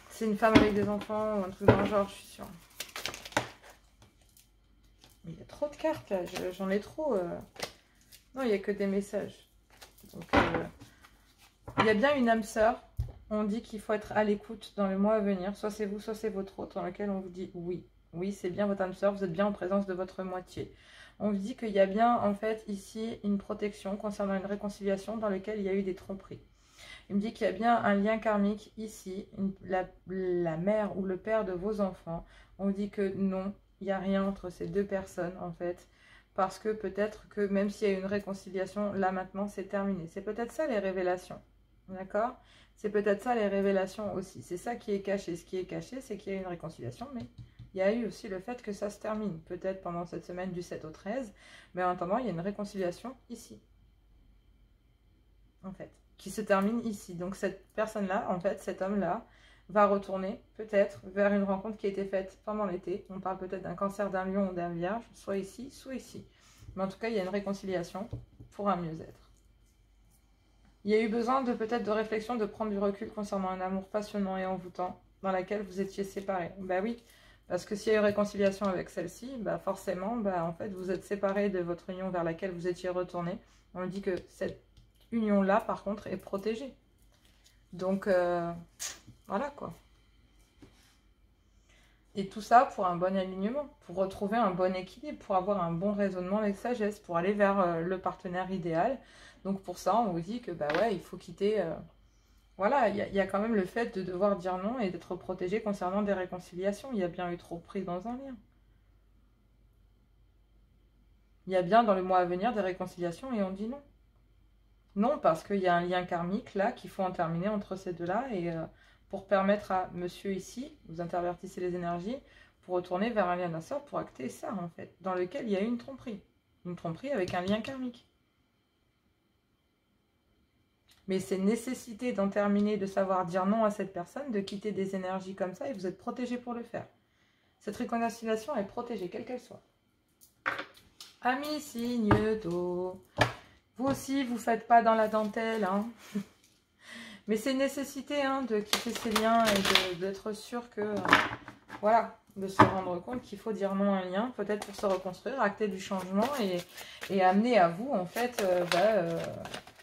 C'est une femme avec des enfants ou un truc dans le genre, je suis sûre. Mais il y a trop de cartes là, j'en ai trop. Non, il n'y a que des messages. Donc, il y a bien une âme sœur. On dit qu'il faut être à l'écoute dans le mois à venir. Soit c'est vous, soit c'est votre autre, dans lequel on vous dit oui. Oui, c'est bien votre âme sœur, vous êtes bien en présence de votre moitié. On vous dit qu'il y a bien, en fait, ici, une protection concernant une réconciliation dans laquelle il y a eu des tromperies. Il me dit qu'il y a bien un lien karmique ici, la mère ou le père de vos enfants. On dit que non, il n'y a rien entre ces deux personnes en fait. Parce que peut-être que même s'il y a une réconciliation, là maintenant c'est terminé. C'est peut-être ça les révélations. D'accord? C'est peut-être ça les révélations aussi. C'est ça qui est caché. Ce qui est caché, c'est qu'il y a une réconciliation, mais il y a eu aussi le fait que ça se termine. Peut-être pendant cette semaine du 7 au 13. Mais en attendant, il y a une réconciliation ici. En fait. Qui se termine ici. Donc cette personne-là, en fait, cet homme-là, va retourner peut-être vers une rencontre qui a été faite pendant l'été. On parle peut-être d'un cancer d'un lion ou d'un vierge, soit ici, soit ici. Mais en tout cas, il y a une réconciliation pour un mieux-être. Il y a eu besoin de peut-être de réflexion, de prendre du recul concernant un amour passionnant et envoûtant dans laquelle vous étiez séparés. Bah oui, parce que s'il y a eu réconciliation avec celle-ci, bah forcément, bah en fait, vous êtes séparés de votre union vers laquelle vous étiez retourné. On dit que cette union-là, par contre, est protégée. Donc, voilà quoi. Et tout ça pour un bon alignement, pour retrouver un bon équilibre, pour avoir un bon raisonnement avec sagesse, pour aller vers le partenaire idéal. Donc pour ça, on vous dit que bah ouais, il faut quitter... voilà, il y a quand même le fait de devoir dire non et d'être protégé concernant des réconciliations. Il y a bien eu trop pris dans un lien. Il y a bien dans le mois à venir des réconciliations et on dit non. Non, parce qu'il y a un lien karmique là qu'il faut en terminer entre ces deux-là. Et pour permettre à monsieur ici, vous intervertissez les énergies, pour retourner vers un lien de la sorte, pour acter ça, en fait, dans lequel il y a eu une tromperie. Une tromperie avec un lien karmique. Mais c'est nécessité d'en terminer, de savoir dire non à cette personne, de quitter des énergies comme ça, et vous êtes protégé pour le faire. Cette réconciliation est protégée, quelle qu'elle soit. Amis signe d'eau. Vous aussi, vous ne faites pas dans la dentelle, hein. Mais c'est une nécessité, hein, de quitter ces liens et d'être sûr que... voilà, de se rendre compte qu'il faut dire non à un lien, peut-être pour se reconstruire, acter du changement et amener à vous, en fait,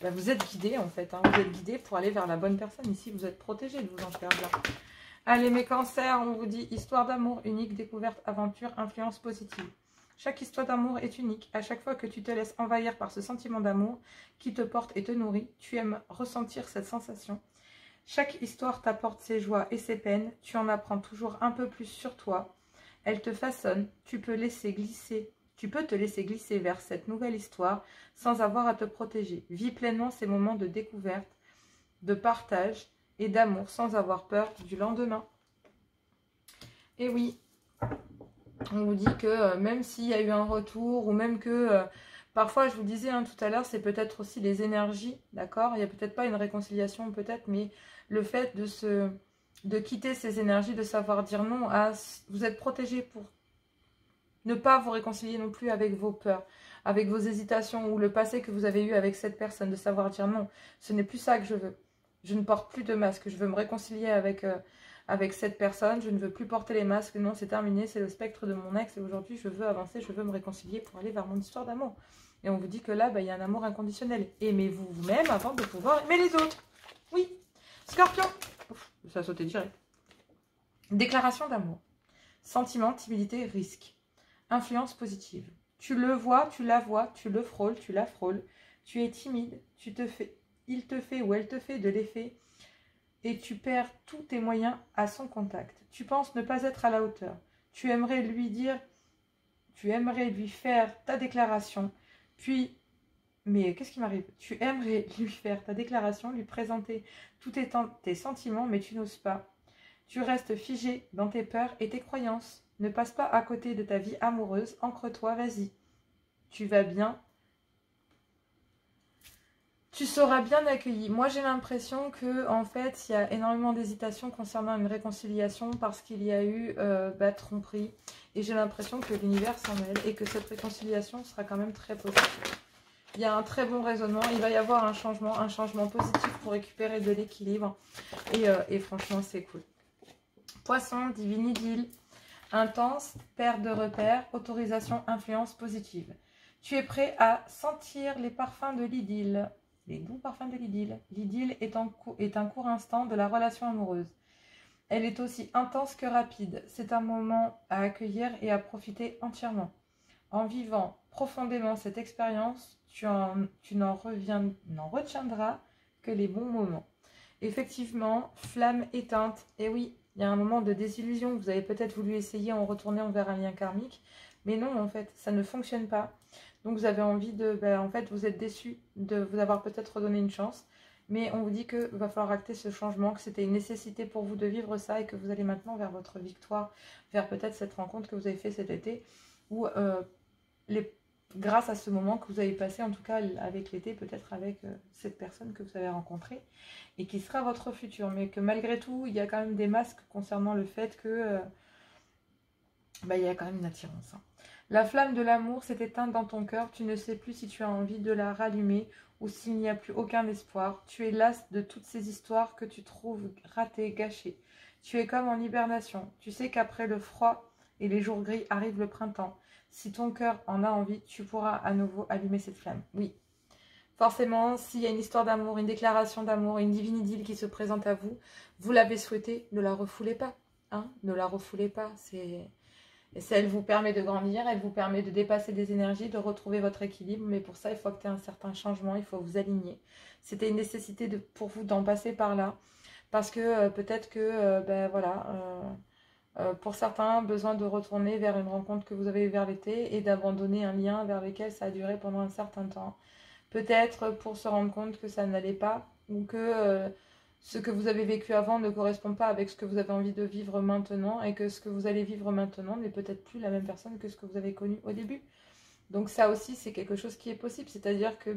vous êtes guidé, en fait. Hein, vous êtes guidé pour aller vers la bonne personne. Ici, vous êtes protégé de vous en faire bien. Allez, mes cancers, on vous dit histoire d'amour, unique, découverte, aventure, influence positive. Chaque histoire d'amour est unique. À chaque fois que tu te laisses envahir par ce sentiment d'amour qui te porte et te nourrit, tu aimes ressentir cette sensation. Chaque histoire t'apporte ses joies et ses peines. Tu en apprends toujours un peu plus sur toi. Elle te façonne. Tu peux te laisser glisser vers cette nouvelle histoire sans avoir à te protéger. Vis pleinement ces moments de découverte, de partage et d'amour sans avoir peur du lendemain. Et oui, on vous dit que même s'il y a eu un retour ou même que parfois, je vous disais hein, tout à l'heure, c'est peut-être aussi les énergies, d'accord? Il n'y a peut-être pas une réconciliation, peut-être, mais le fait de quitter ces énergies, de savoir dire non, vous êtes protégé pour ne pas vous réconcilier non plus avec vos peurs, avec vos hésitations ou le passé que vous avez eu avec cette personne, de savoir dire non, ce n'est plus ça que je veux. Je ne porte plus de masque, je veux me réconcilier avec cette personne, je ne veux plus porter les masques, non, c'est terminé, c'est le spectre de mon ex et aujourd'hui je veux avancer, je veux me réconcilier pour aller vers mon histoire d'amour. Et on vous dit que là, il y a un amour inconditionnel. Aimez-vous vous-même avant de pouvoir aimer les autres. Oui. Scorpion. Ouf, ça a sauté direct. Déclaration d'amour. Sentiment, timidité, risque. Influence positive. Tu le vois, tu la vois, tu le frôles, tu la frôles. Tu es timide, il te fait ou elle te fait de l'effet et tu perds tous tes moyens à son contact. Tu penses ne pas être à la hauteur. Tu aimerais lui faire ta déclaration, puis, mais qu'est-ce qui m'arrive? Tu aimerais lui faire ta déclaration, lui présenter tous tes sentiments, mais tu n'oses pas. Tu restes figé dans tes peurs et tes croyances. Ne passe pas à côté de ta vie amoureuse, ancre-toi, vas-y. Tu vas bien. Tu seras bien accueilli. Moi, j'ai l'impression que, en fait, il y a énormément d'hésitation concernant une réconciliation parce qu'il y a eu tromperie. Et j'ai l'impression que l'univers s'en mêle et que cette réconciliation sera quand même très positive. Il y a un très bon raisonnement. Il va y avoir un changement positif pour récupérer de l'équilibre. Et franchement, c'est cool. Poisson, divine idylle. Intense, perte de repères, autorisation, influence positive. Tu es prêt à sentir les parfums de l'idylle. Les doux parfums de l'idylle. L'idylle est un court instant de la relation amoureuse. Elle est aussi intense que rapide. C'est un moment à accueillir et à profiter entièrement. En vivant profondément cette expérience, tu n'en retiendras que les bons moments. Effectivement, flamme éteinte. Et oui, il y a un moment de désillusion. Vous avez peut-être voulu essayer en retournant vers un lien karmique. Mais non, en fait, ça ne fonctionne pas. Donc vous avez envie de... en fait, vous êtes déçu de vous avoir peut-être redonné une chance. Mais on vous dit qu'il va falloir acter ce changement, que c'était une nécessité pour vous de vivre ça et que vous allez maintenant vers votre victoire, vers peut-être cette rencontre que vous avez fait cet été. Ou grâce à ce moment que vous avez passé, en tout cas avec l'été, peut-être avec cette personne que vous avez rencontrée et qui sera votre futur. Mais que malgré tout, il y a quand même des masques concernant le fait que il y a quand même une attirance. Hein. La flamme de l'amour s'est éteinte dans ton cœur. Tu ne sais plus si tu as envie de la rallumer ou s'il n'y a plus aucun espoir. Tu es lasse de toutes ces histoires que tu trouves ratées, gâchées. Tu es comme en hibernation. Tu sais qu'après le froid et les jours gris arrive le printemps. Si ton cœur en a envie, tu pourras à nouveau allumer cette flamme. Oui. Forcément, s'il y a une histoire d'amour, une déclaration d'amour, une divine idylle qui se présente à vous, vous l'avez souhaité, ne la refoulez pas. Hein, ne la refoulez pas. Elle vous permet de grandir, elle vous permet de dépasser des énergies, de retrouver votre équilibre. Mais pour ça, il faut acter un certain changement, il faut vous aligner. C'était une nécessité pour vous d'en passer par là. Parce que peut-être que, pour certains, besoin de retourner vers une rencontre que vous avez eue vers l'été et d'abandonner un lien vers lequel ça a duré pendant un certain temps. Peut-être pour se rendre compte que ça n'allait pas ou que ce que vous avez vécu avant ne correspond pas avec ce que vous avez envie de vivre maintenant et que ce que vous allez vivre maintenant n'est peut-être plus la même personne que ce que vous avez connu au début. Donc ça aussi, c'est quelque chose qui est possible. C'est-à-dire que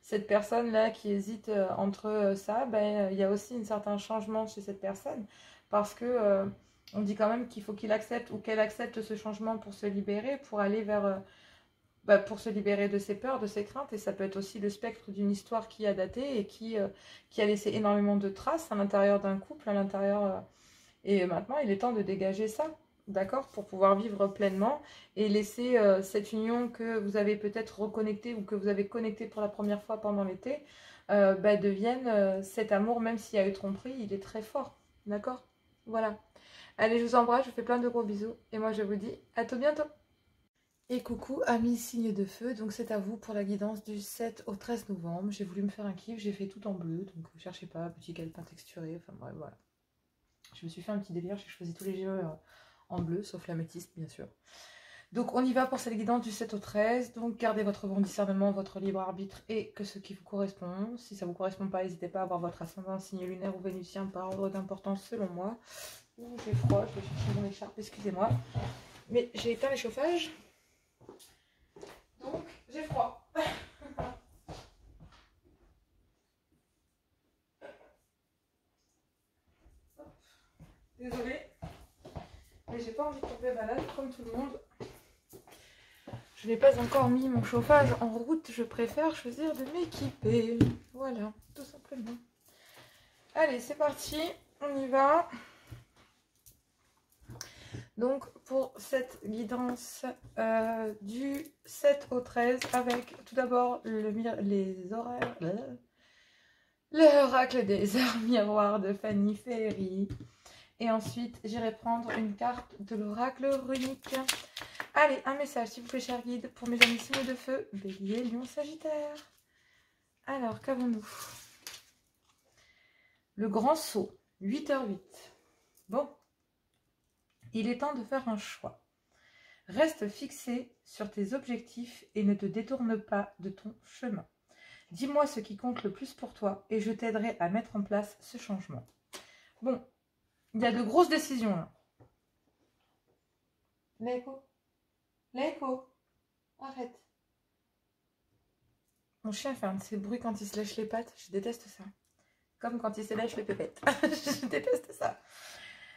cette personne-là qui hésite entre ça, il y a aussi un certain changement chez cette personne. Parce que on dit quand même qu'il faut qu'il accepte ou qu'elle accepte ce changement pour se libérer, pour aller vers... pour se libérer de ses peurs, de ses craintes. Et ça peut être aussi le spectre d'une histoire qui a daté et qui a laissé énormément de traces à l'intérieur d'un couple, à l'intérieur... et maintenant, il est temps de dégager ça. D'accord, pour pouvoir vivre pleinement et laisser cette union que vous avez peut-être reconnectée ou que vous avez connectée pour la première fois pendant l'été devienne cet amour, même s'il y a eu tromperie, il est très fort. D'accord. Voilà. Allez, je vous embrasse, je vous fais plein de gros bisous et moi je vous dis à tout bientôt. Et coucou amis signes de feu, donc c'est à vous pour la guidance du 7 au 13 novembre. J'ai voulu me faire un kiff, j'ai fait tout en bleu, donc ne cherchez pas, petit calepin texturé, enfin bref, voilà. Je me suis fait un petit délire, j'ai choisi tous les jeux en bleu, sauf l'améthyste bien sûr. Donc on y va pour cette guidance du 7 au 13. Donc gardez votre bon discernement, votre libre arbitre et que ce qui vous correspond. Si ça ne vous correspond pas, n'hésitez pas à avoir votre ascendant, signe lunaire ou vénusien par ordre d'importance selon moi. J'ai froid, je vais chercher mon écharpe, excusez-moi. Mais j'ai éteint les chauffages. Donc j'ai froid. Désolée. Mais j'ai pas envie de tomber malade comme tout le monde. Je n'ai pas encore mis mon chauffage en route, je préfère choisir de m'équiper. Voilà, tout simplement. Allez, c'est parti, on y va. Donc, pour cette guidance du 7 au 13, avec tout d'abord les horaires, l'oracle des heures miroirs de Fanny Ferry. Et ensuite, j'irai prendre une carte de l'oracle runique. Allez, un message, s'il vous plaît, cher guide, pour mes amis signes de feu, Bélier, Lion, Sagittaire. Alors, qu'avons-nous? Le grand saut, 8h08. Bon, il est temps de faire un choix. Reste fixé sur tes objectifs et ne te détourne pas de ton chemin. Dis-moi ce qui compte le plus pour toi et je t'aiderai à mettre en place ce changement. Bon, il y a de grosses décisions là. L'écho, arrête. Mon chien fait un de ces bruits quand il se lèche les pattes, je déteste ça. Comme quand il se lèche les pépettes, je déteste ça.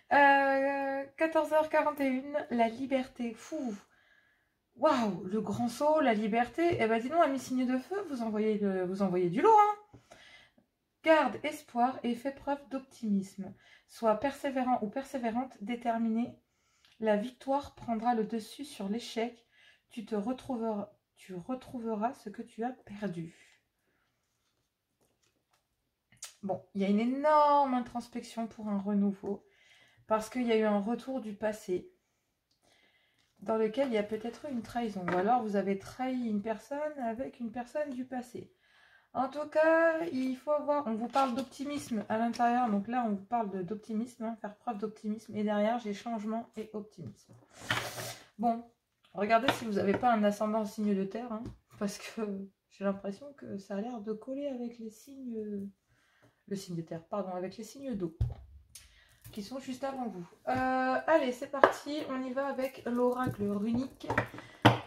14h41, la liberté, fou. Waouh, le grand saut, la liberté. Eh ben dis donc, amis signes de feu, vous envoyez du lourd, hein. Garde espoir et fais preuve d'optimisme. Sois persévérant ou persévérante, déterminé. La victoire prendra le dessus sur l'échec. Tu retrouveras ce que tu as perdu. Bon, il y a une énorme introspection pour un renouveau. Parce qu'il y a eu un retour du passé. Dans lequel il y a peut-être eu une trahison. Ou alors vous avez trahi une personne avec une personne du passé. En tout cas, il faut avoir, on vous parle d'optimisme à l'intérieur, donc là on vous parle d'optimisme, hein, faire preuve d'optimisme, et derrière j'ai changement et optimisme. Bon, regardez si vous n'avez pas un ascendant signe de terre, hein, parce que j'ai l'impression que ça a l'air de coller avec les signes, le signe de terre, pardon, avec les signes d'eau, qui sont juste avant vous. Allez, c'est parti, on y va avec l'oracle runique,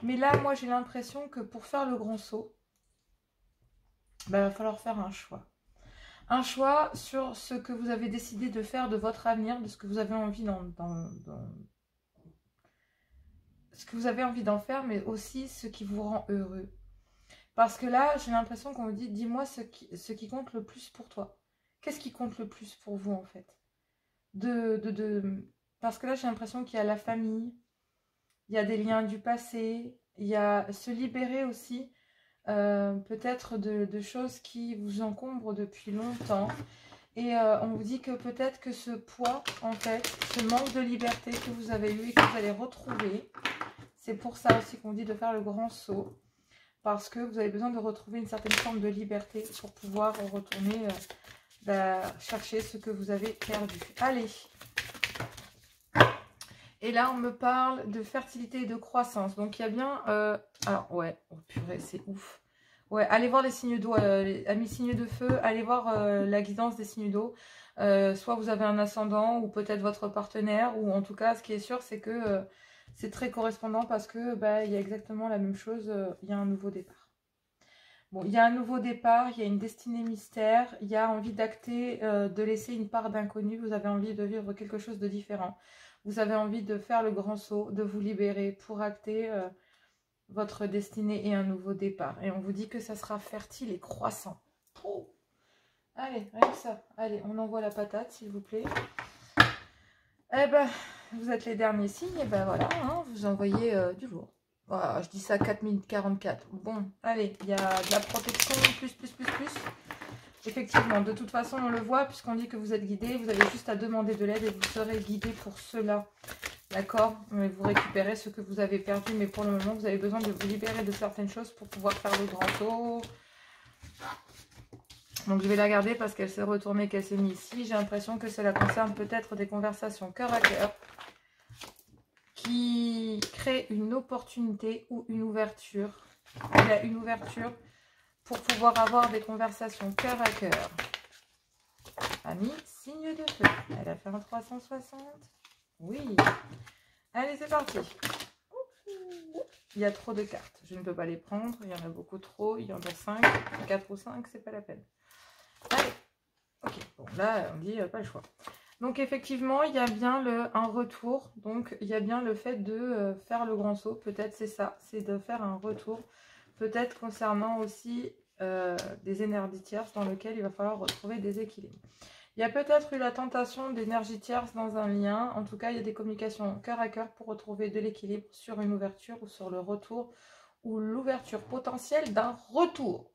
mais là moi j'ai l'impression que pour faire le grand saut, il va falloir faire un choix. Un choix sur ce que vous avez décidé de faire de votre avenir, de ce que vous avez envie ce que vous avez envie d'en faire, mais aussi ce qui vous rend heureux. Parce que là, j'ai l'impression qu'on vous dit, dis-moi ce qui compte le plus pour toi. Qu'est-ce qui compte le plus pour vous, en fait? Parce que là, j'ai l'impression qu'il y a la famille, il y a des liens du passé, il y a se libérer aussi, peut-être de choses qui vous encombrent depuis longtemps. Et on vous dit que peut-être que ce poids, en fait, ce manque de liberté que vous avez eu et que vous allez retrouver, c'est pour ça aussi qu'on dit de faire le grand saut. Parce que vous avez besoin de retrouver une certaine forme de liberté pour pouvoir retourner chercher ce que vous avez perdu. Allez. Et là, on me parle de fertilité et de croissance. Donc, il y a bien... alors, ouais, oh, purée, c'est ouf. Ouais, allez voir les signes d'eau, amis signes de feu, allez voir la guidance des signes d'eau. Soit vous avez un ascendant ou peut-être votre partenaire, ou en tout cas, ce qui est sûr, c'est que c'est très correspondant parce que bah, il y a exactement la même chose, il y a un nouveau départ. Bon, il y a un nouveau départ, il y a une destinée mystère, il y a envie d'acter, de laisser une part d'inconnu, vous avez envie de vivre quelque chose de différent. Vous avez envie de faire le grand saut, de vous libérer pour acter votre destinée et un nouveau départ. Et on vous dit que ça sera fertile et croissant. Oh. Allez, rien que ça. Allez, on envoie la patate, s'il vous plaît. Eh ben, vous êtes les derniers signes, et ben voilà, hein, vous envoyez du lourd. Voilà, je dis ça 4 minutes 44. Bon, allez, il y a de la protection, plus. Effectivement, de toute façon, on le voit, puisqu'on dit que vous êtes guidé, vous avez juste à demander de l'aide et vous serez guidé pour cela. D'accord? Vous récupérez ce que vous avez perdu, mais pour le moment, vous avez besoin de vous libérer de certaines choses pour pouvoir faire le grand saut. Donc, je vais la garder parce qu'elle s'est retournée, qu'elle s'est mise ici. J'ai l'impression que cela concerne peut-être des conversations cœur à cœur qui créent une opportunité ou une ouverture. Il y a une ouverture pour pouvoir avoir des conversations cœur à cœur. Ami, signe de feu. Elle a fait un 360. Oui. Allez, c'est parti. Il y a trop de cartes. Je ne peux pas les prendre. Il y en a beaucoup trop. Il y en a 5. 4 ou 5, c'est pas la peine. Allez. Ok. Bon, là, on dit pas le choix. Donc, effectivement, il y a bien un retour. Donc, il y a bien le fait de faire le grand saut. Peut-être c'est ça. C'est de faire un retour. Peut-être concernant aussi des énergies tierces dans lesquelles il va falloir retrouver des équilibres. Il y a peut-être eu la tentation d'énergie tierce dans un lien. En tout cas, il y a des communications cœur à cœur pour retrouver de l'équilibre sur une ouverture ou sur le retour ou l'ouverture potentielle d'un retour.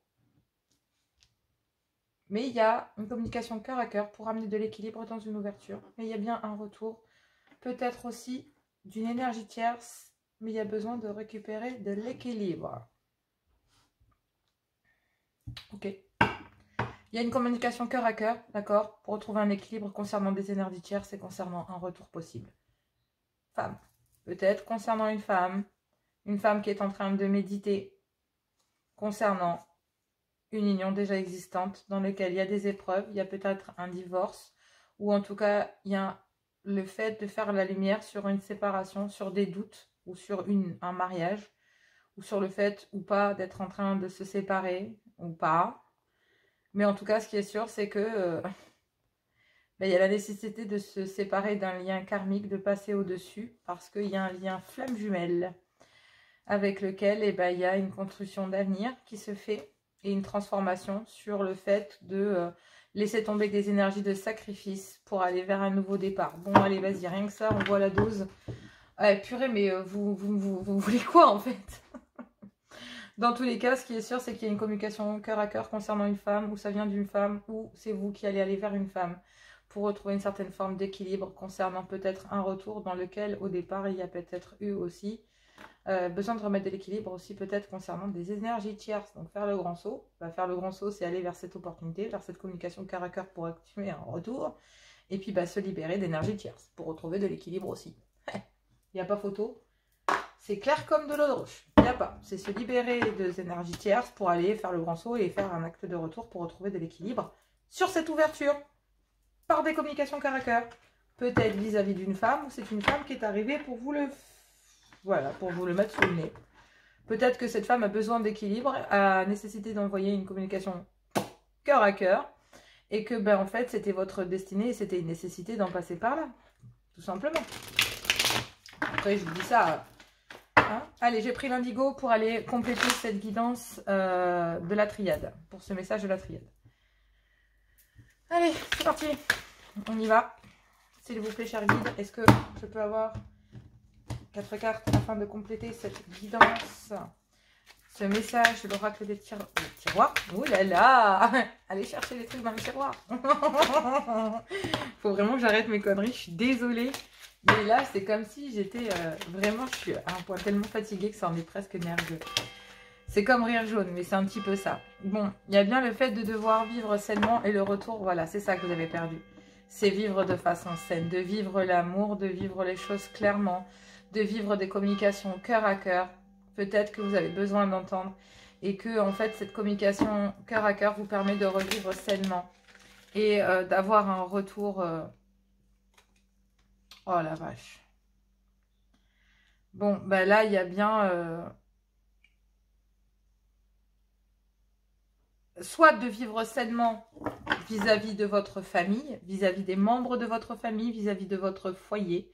Mais il y a une communication cœur à cœur pour amener de l'équilibre dans une ouverture. Mais il y a bien un retour. Peut-être aussi d'une énergie tierce, mais il y a besoin de récupérer de l'équilibre. Ok. Il y a une communication cœur à cœur, d'accord, pour retrouver un équilibre concernant des énergies tierces et concernant un retour possible. Femme. Peut-être concernant une femme qui est en train de méditer concernant une union déjà existante dans laquelle il y a des épreuves, il y a peut-être un divorce, ou en tout cas, il y a le fait de faire la lumière sur une séparation, sur des doutes, ou sur un mariage, ou sur le fait ou pas d'être en train de se séparer, ou pas. Mais en tout cas, ce qui est sûr, c'est que il y a la nécessité de se séparer d'un lien karmique, de passer au-dessus, parce qu'il y a un lien flamme jumelle avec lequel il y a une construction d'avenir qui se fait et une transformation sur le fait de laisser tomber des énergies de sacrifice pour aller vers un nouveau départ. Bon, allez, vas-y, rien que ça, on voit la dose. Ouais, purée, mais vous voulez quoi en fait? Dans tous les cas, ce qui est sûr, c'est qu'il y a une communication cœur à cœur concernant une femme, ou ça vient d'une femme, ou c'est vous qui allez aller vers une femme pour retrouver une certaine forme d'équilibre concernant peut-être un retour dans lequel, au départ, il y a peut-être eu aussi besoin de remettre de l'équilibre aussi peut-être concernant des énergies tierces. Donc, faire le grand saut. Faire le grand saut, c'est aller vers cette opportunité, vers cette communication cœur à cœur pour activer un retour. Et puis, se libérer d'énergie tierce pour retrouver de l'équilibre aussi. Il n'y a pas photo. C'est clair comme de l'eau de roche. Il n'y a pas. C'est se libérer des énergies tierces pour aller faire le grand saut et faire un acte de retour pour retrouver de l'équilibre sur cette ouverture. Par des communications cœur à cœur. Peut-être vis-à-vis d'une femme, ou c'est une femme qui est arrivée pour vous le... Voilà, pour vous le mettre sous le nez. Peut-être que cette femme a besoin d'équilibre, a nécessité d'envoyer une communication cœur à cœur. Et que, en fait, c'était votre destinée et c'était une nécessité d'en passer par là. Tout simplement. Après, je vous dis ça... Hein. Allez, j'ai pris l'indigo pour aller compléter cette guidance de la triade, pour ce message de la triade. Allez, c'est parti. On y va. S'il vous plaît, cher guide, est-ce que je peux avoir 4 cartes afin de compléter cette guidance, ce message de l'oracle des tiroirs. Ouh là là. Allez chercher les trucs dans les tiroirs. Faut vraiment que j'arrête mes conneries, je suis désolée. Mais là, c'est comme si j'étais vraiment, je suis à un point tellement fatiguée que ça en est presque nerveux. C'est comme rire jaune, mais c'est un petit peu ça. Bon, il y a bien le fait de devoir vivre sainement et le retour, voilà, c'est ça que vous avez perdu. C'est vivre de façon saine, de vivre l'amour, de vivre les choses clairement, de vivre des communications cœur à cœur. Peut-être que vous avez besoin d'entendre. et que en fait cette communication cœur à cœur vous permet de revivre sainement et d'avoir un retour. Oh la vache. Bon, bah là il y a bien soit de vivre sainement vis-à-vis de votre famille, vis-à-vis des membres de votre famille, vis-à-vis de votre foyer.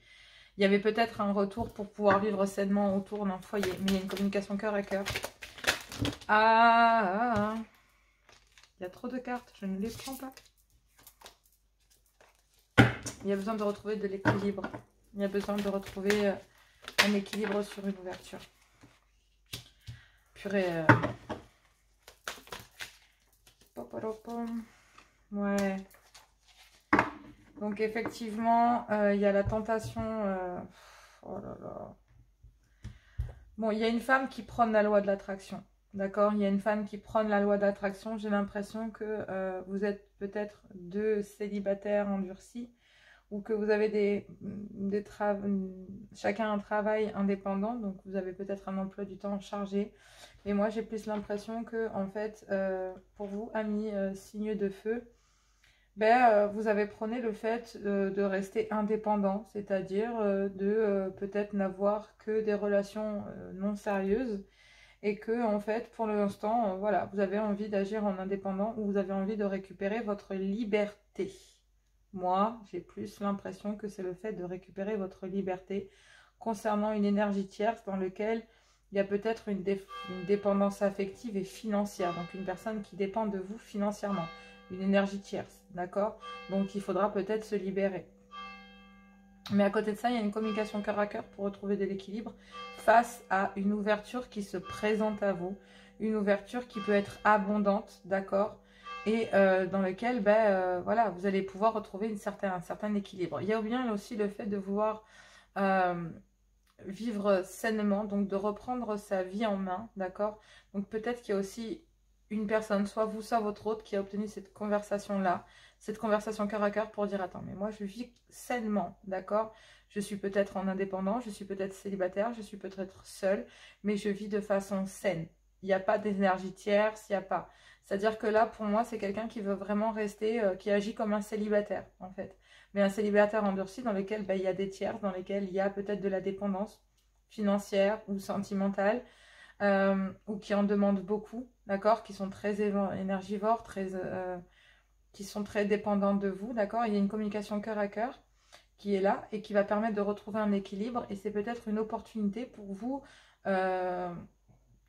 Il y avait peut-être un retour pour pouvoir vivre sainement autour d'un foyer, mais il y a une communication cœur à cœur. Ah, il y a trop de cartes, je ne les prends pas. Il y a besoin de retrouver de l'équilibre. Il y a besoin de retrouver un équilibre sur une ouverture. Purée. Ouais. Donc effectivement, il y a la tentation. Oh là là. Bon, il y a une femme qui prône la loi de l'attraction. D'accord? Il y a une femme qui prône la loi de l'attraction. J'ai l'impression que vous êtes peut-être deux célibataires endurcis ou que vous avez chacun un travail indépendant. Donc vous avez peut-être un emploi du temps chargé. Mais moi, j'ai plus l'impression que, en fait, pour vous, amis signes de feu, vous avez prôné le fait de rester indépendant, c'est-à-dire de peut-être n'avoir que des relations non sérieuses et que en fait pour l'instant voilà, vous avez envie d'agir en indépendant ou vous avez envie de récupérer votre liberté. Moi, j'ai plus l'impression que c'est le fait de récupérer votre liberté concernant une énergie tierce dans laquelle il y a peut-être une dépendance affective et financière, donc une personne qui dépend de vous financièrement. Une énergie tierce, d'accord? Donc, il faudra peut-être se libérer. Mais à côté de ça, il y a une communication cœur à cœur pour retrouver de l'équilibre face à une ouverture qui se présente à vous. Une ouverture qui peut être abondante, d'accord? Et dans laquelle, voilà, vous allez pouvoir retrouver un certain équilibre. Il y a bien aussi le fait de vouloir vivre sainement, donc de reprendre sa vie en main, d'accord? Donc peut-être qu'il y a aussi une personne, soit vous, soit votre autre, qui a obtenu cette conversation-là, cette conversation cœur à cœur pour dire, attends, mais moi je vis sainement, d'accord? Je suis peut-être en indépendant, je suis peut-être célibataire, je suis peut-être seule, mais je vis de façon saine. Il n'y a pas d'énergie tierce, il n'y a pas. C'est-à-dire que là, pour moi, c'est quelqu'un qui veut vraiment rester, qui agit comme un célibataire, en fait. Mais un célibataire endurci dans lequel il y a des tiers, dans lesquels il y a peut-être de la dépendance financière ou sentimentale, ou qui en demandent beaucoup, d'accord, qui sont très énergivores, qui sont très dépendants de vous, d'accord. Il y a une communication cœur à cœur qui est là et qui va permettre de retrouver un équilibre, et c'est peut-être une opportunité pour vous,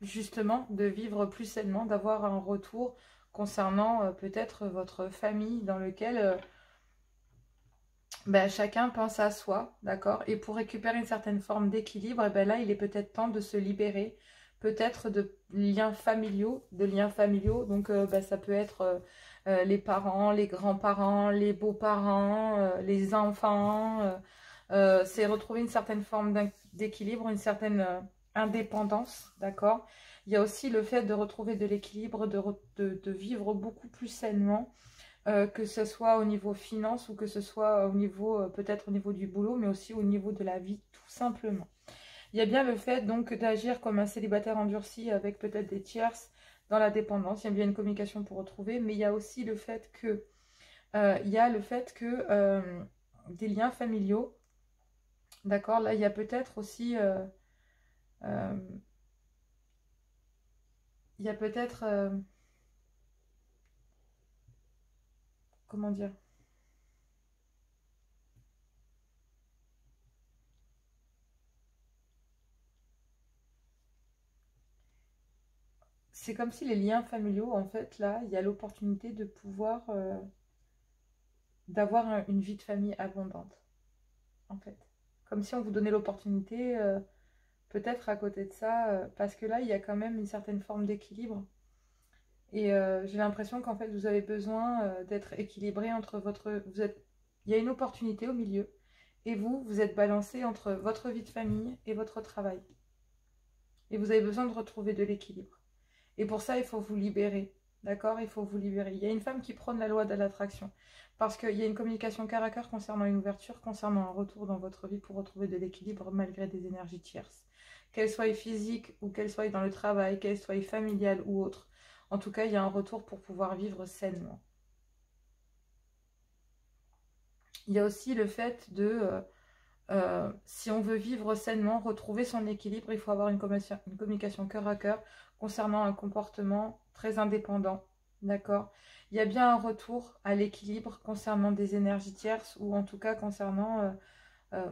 justement, de vivre plus sainement, d'avoir un retour concernant peut-être votre famille dans lequel chacun pense à soi, d'accord? Et pour récupérer une certaine forme d'équilibre, là, il est peut-être temps de se libérer, peut-être de liens familiaux, Donc, ça peut être les parents, les grands-parents, les beaux-parents, les enfants. C'est retrouver une certaine forme d'équilibre, une certaine indépendance, d'accord? Il y a aussi le fait de retrouver de l'équilibre, de vivre beaucoup plus sainement, que ce soit au niveau finance ou que ce soit au niveau, peut-être au niveau du boulot, mais aussi au niveau de la vie, tout simplement. Il y a bien le fait donc d'agir comme un célibataire endurci avec peut-être des tierces dans la dépendance. Il y a bien une communication pour retrouver, mais il y a aussi le fait que, des liens familiaux, d'accord, là il y a peut-être aussi, il y a peut-être, comment dire, c'est comme si les liens familiaux, en fait, là, il y a l'opportunité de pouvoir, d'avoir une vie de famille abondante, en fait. Comme si on vous donnait l'opportunité, peut-être à côté de ça, parce que là, il y a quand même une certaine forme d'équilibre. Et j'ai l'impression qu'en fait, vous avez besoin d'être équilibré entre il y a une opportunité au milieu, et vous êtes balancé entre votre vie de famille et votre travail. Et vous avez besoin de retrouver de l'équilibre. Et pour ça, il faut vous libérer. D'accord? Il faut vous libérer. Il y a une femme qui prône la loi de l'attraction. Parce qu'il y a une communication cœur à cœur concernant une ouverture, concernant un retour dans votre vie pour retrouver de l'équilibre malgré des énergies tierces qu'elle soit physique ou qu'elle soit dans le travail, qu'elle soit familiale ou autre. En tout cas, il y a un retour pour pouvoir vivre sainement. Il y a aussi le fait de, si on veut vivre sainement, retrouver son équilibre, il faut avoir une communication cœur à cœur concernant un comportement très indépendant. D'accord? Il y a bien un retour à l'équilibre concernant des énergies tierces ou en tout cas concernant,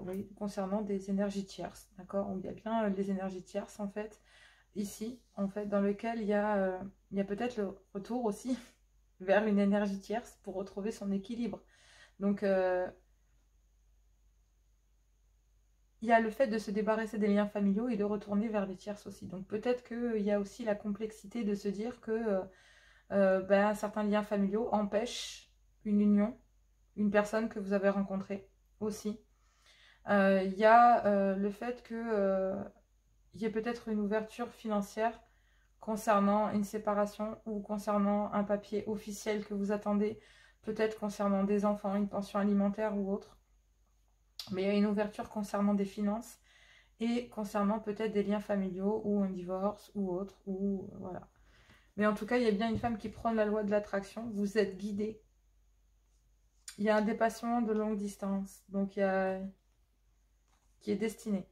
oui, concernant des énergies tierces. D'accord? Il y a bien les énergies tierces en fait, ici, en fait, dans lequel il y a peut-être le retour aussi vers une énergie tierce pour retrouver son équilibre. Donc, il y a le fait de se débarrasser des liens familiaux et de retourner vers les tierces aussi. Donc peut-être qu'il y a aussi la complexité de se dire que certains liens familiaux empêchent une union, une personne que vous avez rencontrée aussi. Il y a le fait que il y ait peut-être une ouverture financière concernant une séparation ou concernant un papier officiel que vous attendez, peut-être concernant des enfants, une pension alimentaire ou autre. Mais il y a une ouverture concernant des finances et concernant peut-être des liens familiaux ou un divorce ou autre, ou voilà. Mais en tout cas, il y a bien une femme qui prône la loi de l'attraction. Vous êtes guidé. Il y a un dépassement de longue distance, donc il y a qui est destiné.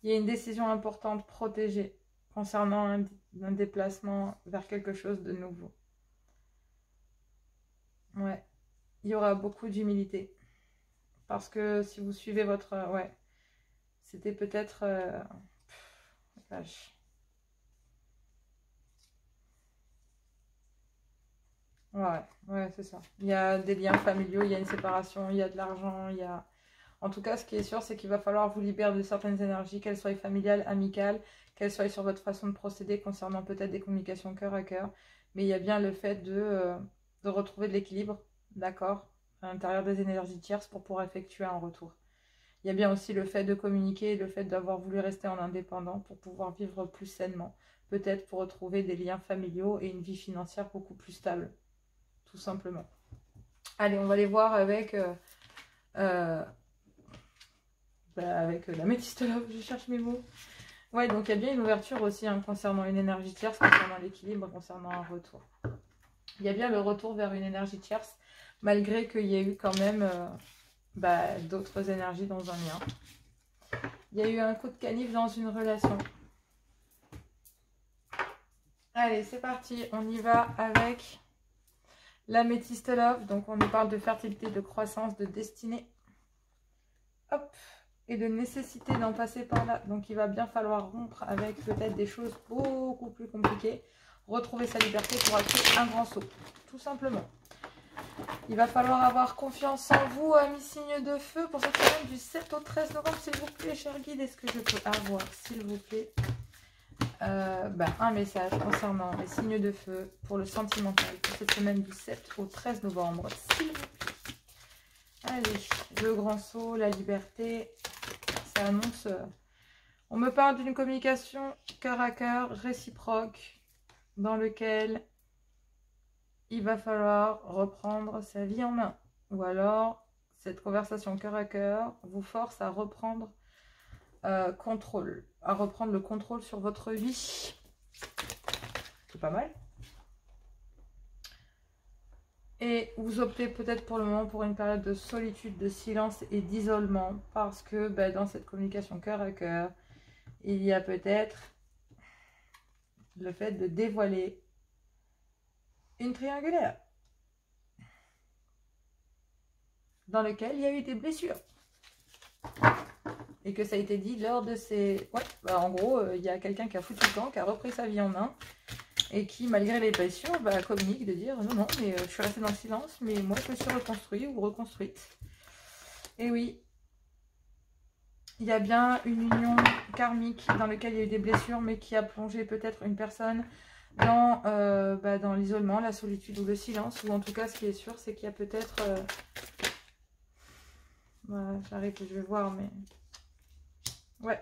Il y a une décision importante protégée concernant un déplacement vers quelque chose de nouveau. Ouais, il y aura beaucoup d'humilité. Parce que si vous suivez votre... ouais, c'était peut-être... ouais, c'est ça. Il y a des liens familiaux, il y a une séparation, il y a de l'argent, il y a... En tout cas, ce qui est sûr, c'est qu'il va falloir vous libérer de certaines énergies, qu'elles soient familiales, amicales, qu'elles soient sur votre façon de procéder concernant peut-être des communications cœur à cœur. Mais il y a bien le fait de retrouver de l'équilibre, d'accord, à l'intérieur des énergies tierces pour pouvoir effectuer un retour. Il y a bien aussi le fait de communiquer et le fait d'avoir voulu rester en indépendant pour pouvoir vivre plus sainement. Peut-être pour retrouver des liens familiaux et une vie financière beaucoup plus stable, tout simplement. Allez, on va les voir avec... avec la métiste love, je cherche mes mots. Ouais, donc il y a bien une ouverture aussi concernant une énergie tierce, concernant l'équilibre, concernant un retour. Il y a bien le retour vers une énergie tierce, malgré qu'il y ait eu quand même d'autres énergies dans un lien. Il y a eu un coup de canif dans une relation. Allez, c'est parti, on y va avec la métiste love. Donc on nous parle de fertilité, de croissance, de destinée. Hop, et de nécessité d'en passer par là. Donc il va bien falloir rompre avec peut-être des choses beaucoup plus compliquées. Retrouver sa liberté pour faire un grand saut, tout simplement. Il va falloir avoir confiance en vous, amis signes de feu, pour cette semaine du 7 au 13 novembre, s'il vous plaît, cher guide. Est-ce que je peux avoir, s'il vous plaît, un message concernant les signes de feu pour le sentimental pour cette semaine du 7 au 13 novembre, s'il vous plaît. Allez, le grand saut, la liberté, ça annonce... on me parle d'une communication cœur à cœur, réciproque, dans lequel il va falloir reprendre sa vie en main. Ou alors, cette conversation cœur à cœur vous force à reprendre contrôle, à reprendre le contrôle sur votre vie. C'est pas mal. Et vous optez peut-être pour le moment pour une période de solitude, de silence et d'isolement. Parce que dans cette communication cœur à cœur, il y a peut-être le fait de dévoiler une triangulaire. Dans lequel il y a eu des blessures. Et que ça a été dit lors de ces... Ouais, en gros, il y a quelqu'un qui a foutu le camp, qui a repris sa vie en main. Et qui, malgré les blessures, communique de dire non, mais je suis restée dans le silence, mais moi je me suis reconstruite ou reconstruite. Et oui, il y a bien une union karmique dans laquelle il y a eu des blessures, mais qui a plongé peut-être une personne dans l'isolement, la solitude ou le silence. Ou en tout cas, ce qui est sûr, c'est qu'il y a peut-être... Voilà, j'arrête, je vais voir, mais... Ouais.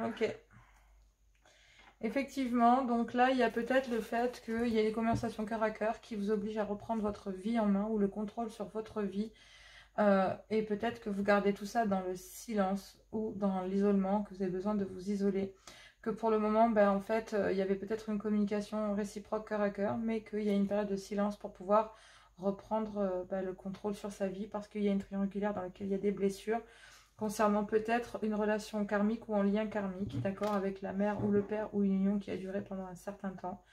Ok. Effectivement, donc là, il y a peut-être le fait qu'il y a des conversations cœur à cœur qui vous obligent à reprendre votre vie en main ou le contrôle sur votre vie. Et peut-être que vous gardez tout ça dans le silence ou dans l'isolement, que vous avez besoin de vous isoler. Que pour le moment, ben, en fait, il y avait peut-être une communication réciproque cœur à cœur, mais qu'il y a une période de silence pour pouvoir reprendre ben, le contrôle sur sa vie parce qu'il y a une triangulaire dans laquelle il y a des blessures concernant peut-être une relation karmique ou en lien karmique, d'accord, avec la mère ou le père ou une union qui a duré pendant un certain temps.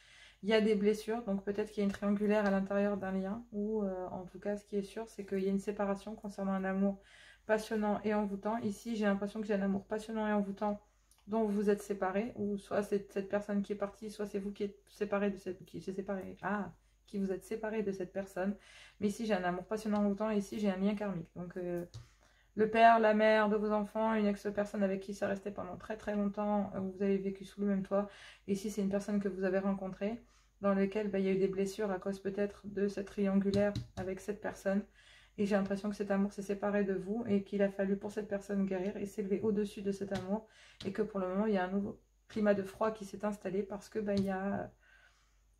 Il y a des blessures, donc peut-être qu'il y a une triangulaire à l'intérieur d'un lien, ou en tout cas, ce qui est sûr, c'est qu'il y a une séparation concernant un amour passionnant et envoûtant. Ici, j'ai l'impression que j'ai un amour passionnant et envoûtant dont vous êtes séparés, ou soit c'est cette personne qui est partie, soit c'est vous qui êtes séparé de cette... qui s'est séparé. Ah, qui vous êtes séparé de cette personne. Mais ici, j'ai un amour passionnant et envoûtant, et ici, j'ai un lien karmique. Donc, le père, la mère de vos enfants, une ex-personne avec qui ça restait pendant très très longtemps, où vous avez vécu sous le même toit. Et ici, c'est une personne que vous avez rencontrée, dans laquelle il y a eu des blessures à cause peut-être de cette triangulaire avec cette personne. Et j'ai l'impression que cet amour s'est séparé de vous et qu'il a fallu pour cette personne guérir et s'élever au-dessus de cet amour. Et que pour le moment, il y a un nouveau climat de froid qui s'est installé parce que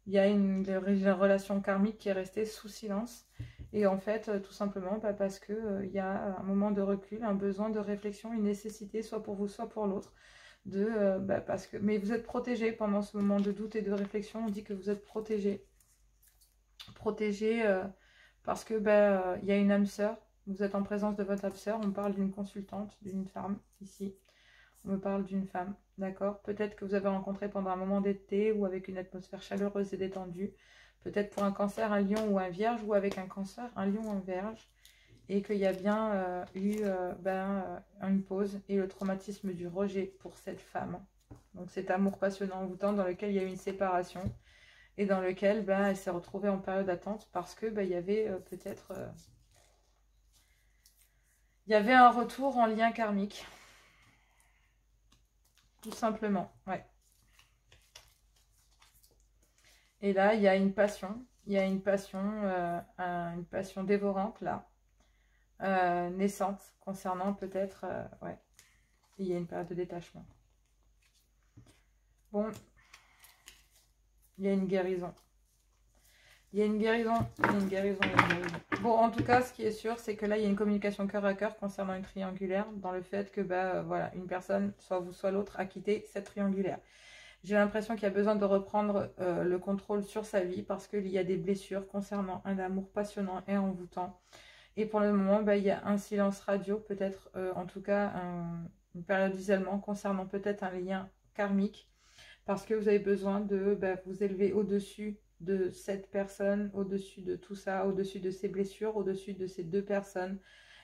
il y a une relation karmique qui est restée sous silence. Et en fait, tout simplement, parce que il y a un moment de recul, un besoin de réflexion, une nécessité, soit pour vous, soit pour l'autre. Parce que mais vous êtes protégé pendant ce moment de doute et de réflexion. On dit que vous êtes protégé parce que il y a une âme sœur, vous êtes en présence de votre âme sœur. On parle d'une consultante, d'une femme ici, on me parle d'une femme, d'accord, peut-être que vous avez rencontré pendant un moment d'été ou avec une atmosphère chaleureuse et détendue, peut-être pour un cancer, un lion ou un vierge, ou avec un cancer, un lion ou un vierge, et qu'il y a bien une pause et le traumatisme du rejet pour cette femme. Donc cet amour passionnant envoûtant dans lequel il y a eu une séparation et dans lequel elle s'est retrouvée en période d'attente parce que il y avait peut-être il y avait un retour en lien karmique, tout simplement, ouais. Et là, il y a une passion, une passion dévorante là, naissante concernant peut-être, ouais. Il y a une période de détachement. Bon, il y a une guérison. Il y a une guérison, il y a une guérison, il y a une guérison. Bon, en tout cas, ce qui est sûr, c'est que là, il y a une communication cœur à cœur concernant une triangulaire, dans le fait que, voilà, une personne, soit vous, soit l'autre, a quitté cette triangulaire. J'ai l'impression qu'il y a besoin de reprendre le contrôle sur sa vie parce qu'il y a des blessures concernant un amour passionnant et envoûtant. Et pour le moment, il y a un silence radio, peut-être, en tout cas, une période d'isolement concernant peut-être un lien karmique parce que vous avez besoin de vous élever au-dessus de cette personne, au-dessus de tout ça, au-dessus de ces blessures, au-dessus de ces deux personnes.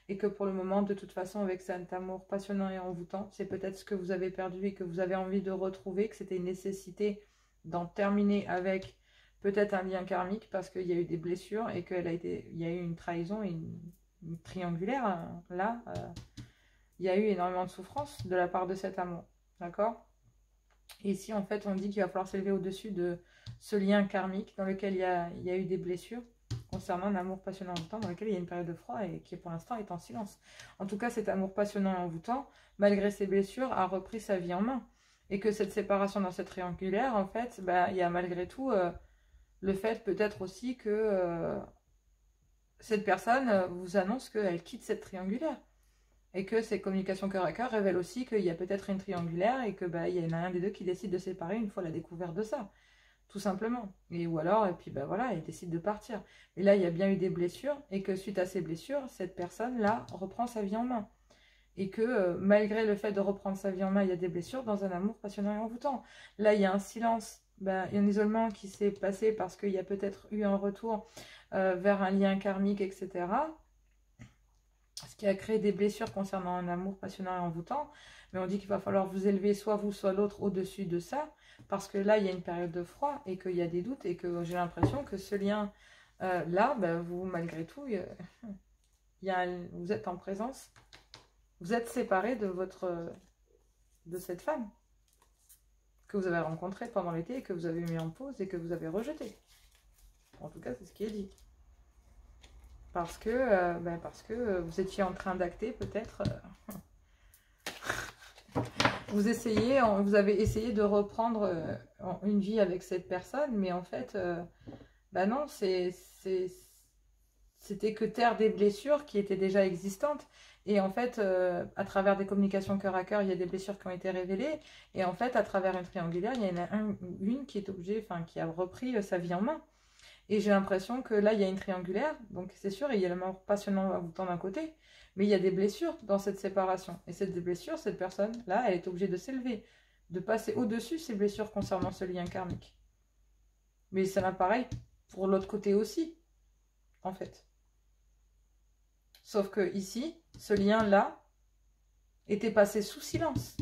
Et que pour le moment, de toute façon, avec cet amour passionnant et envoûtant, c'est peut-être ce que vous avez perdu et que vous avez envie de retrouver, que c'était une nécessité d'en terminer avec peut-être un lien karmique parce qu'il y a eu des blessures et qu'il y a eu une trahison et une triangulaire. Hein. Là, il y a eu énormément de souffrance de la part de cet amour. D'accord ? Et ici, en fait, on dit qu'il va falloir s'élever au-dessus de ce lien karmique dans lequel il y a eu des blessures concernant un amour passionnant et envoûtant dans lequel il y a une période de froid et qui pour l'instant est en silence. En tout cas, cet amour passionnant et envoûtant, malgré ses blessures, a repris sa vie en main. Et que cette séparation dans cette triangulaire, en fait, il y a malgré tout le fait peut-être aussi que cette personne vous annonce qu'elle quitte cette triangulaire. Et que ces communications cœur à cœur révèlent aussi qu'il y a peut-être une triangulaire et que il y en a un des deux qui décide de séparer une fois la découverte de ça. Tout simplement. Ou alors, et puis voilà, il décide de partir. Et là, il y a bien eu des blessures, et que suite à ces blessures, cette personne-là reprend sa vie en main. Et que malgré le fait de reprendre sa vie en main, il y a des blessures dans un amour passionnant et envoûtant. Là, il y a un silence, il y a un isolement qui s'est passé parce qu'il y a peut-être eu un retour vers un lien karmique, etc. Ce qui a créé des blessures concernant un amour passionnant et envoûtant. Mais on dit qu'il va falloir vous élever, soit vous, soit l'autre, au-dessus de ça. Parce que là, il y a une période de froid et qu'il y a des doutes et que j'ai l'impression que ce lien-là, vous, malgré tout, vous êtes en présence. Vous êtes séparés de cette femme que vous avez rencontrée pendant l'été et que vous avez mis en pause et que vous avez rejetée. En tout cas, c'est ce qui est dit. Parce que vous étiez en train d'acter peut-être vous avez essayé de reprendre une vie avec cette personne, mais en fait, bah non, c'était que taire des blessures qui étaient déjà existantes. Et en fait, à travers des communications cœur à cœur, il y a des blessures qui ont été révélées. Et en fait, à travers une triangulaire, il y en a une qui est obligée, enfin, qui a repris sa vie en main. Et j'ai l'impression que là, il y a une triangulaire, donc c'est sûr, il y a l'amour passionnant à autant d'un côté, mais il y a des blessures dans cette séparation. Et cette blessure, cette personne-là, elle est obligée de s'élever, de passer au-dessus ces blessures concernant ce lien karmique. Mais ça m'apparaît pour l'autre côté aussi, en fait. Sauf que ici, ce lien-là était passé sous silence.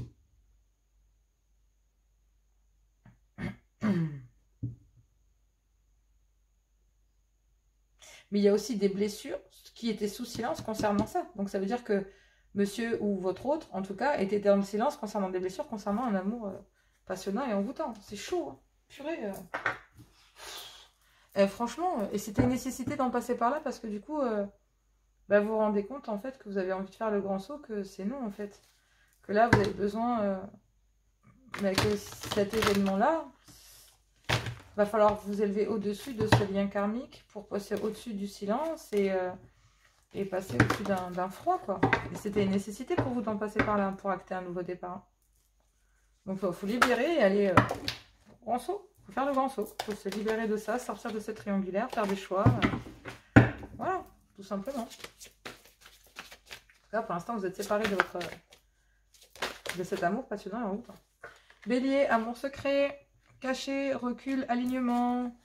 Mais il y a aussi des blessures qui étaient sous silence concernant ça. Donc ça veut dire que monsieur ou votre autre, en tout cas, était dans le silence concernant des blessures, concernant un amour passionnant et envoûtant. C'est chaud, hein. Purée. Franchement, et c'était une nécessité d'en passer par là parce que du coup, bah, vous vous rendez compte en fait que vous avez envie de faire le grand saut, que c'est non en fait. Que là, vous avez besoin que cet événement-là, va falloir vous élever au-dessus de ce lien karmique pour passer au-dessus du silence et passer au-dessus d'un froid, quoi. Et c'était une nécessité pour vous d'en passer par là pour acter un nouveau départ. Donc, il faut libérer et aller au grand saut. Il faut faire le grand saut. Il faut se libérer de ça, sortir de cette triangulaire, faire des choix. Voilà, tout simplement. En tout cas, pour l'instant, vous êtes séparés de cet amour passionnant et envoûtant. Bélier, amour secret. Caché, recul, alignement.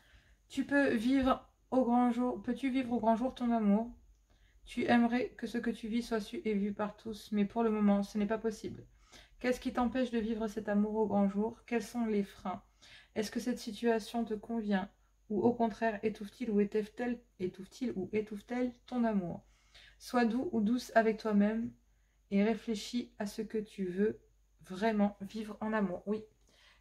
Tu peux vivre au grand jour. Peux-tu vivre au grand jour ton amour? Tu aimerais que ce que tu vis soit su et vu par tous, mais pour le moment, ce n'est pas possible. Qu'est-ce qui t'empêche de vivre cet amour au grand jour? Quels sont les freins? Est-ce que cette situation te convient? Ou au contraire, étouffe-t-il ou étouffe-t-elle ton amour? Sois doux ou douce avec toi-même et réfléchis à ce que tu veux vraiment vivre en amour. Oui.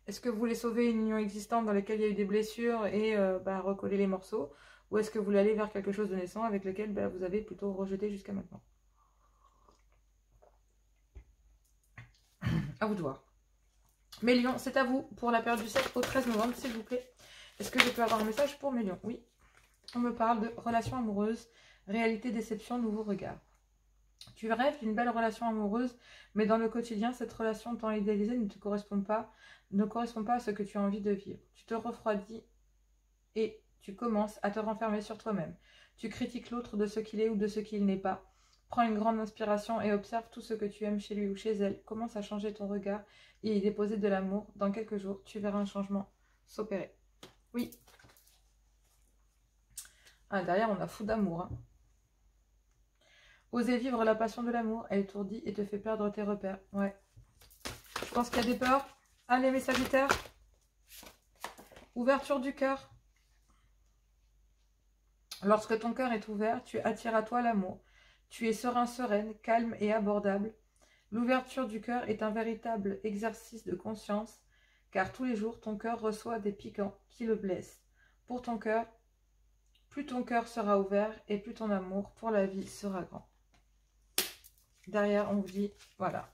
Est-ce que vous voulez sauver une union existante dans laquelle il y a eu des blessures et recoller les morceaux? Ou est-ce que vous voulez aller vers quelque chose de naissant avec lequel vous avez plutôt rejeté jusqu'à maintenant? À vous de voir. Mes lions, c'est à vous pour la période du 7 au 13 novembre, s'il vous plaît. Est-ce que je peux avoir un message pour mes lions? Oui. On me parle de relation amoureuse, réalité, déception, nouveau regard. Tu rêves d'une belle relation amoureuse, mais dans le quotidien, cette relation tant idéalisée ne correspond pas à ce que tu as envie de vivre. Tu te refroidis et tu commences à te renfermer sur toi-même. Tu critiques l'autre de ce qu'il est ou de ce qu'il n'est pas. Prends une grande inspiration et observe tout ce que tu aimes chez lui ou chez elle. Commence à changer ton regard et y déposer de l'amour. Dans quelques jours, tu verras un changement s'opérer. Oui. Ah, derrière, on a fou d'amour. Hein. Oser vivre la passion de l'amour, elle étourdit et te fait perdre tes repères. Ouais. Je pense qu'il y a des peurs. Allez, mes Sagittaires. Ouverture du cœur. Lorsque ton cœur est ouvert, tu attires à toi l'amour. Tu es serein, sereine, calme et abordable. L'ouverture du cœur est un véritable exercice de conscience, car tous les jours, ton cœur reçoit des piquants qui le blessent. Pour ton cœur, plus ton cœur sera ouvert et plus ton amour pour la vie sera grand. Derrière, on vous dit, voilà,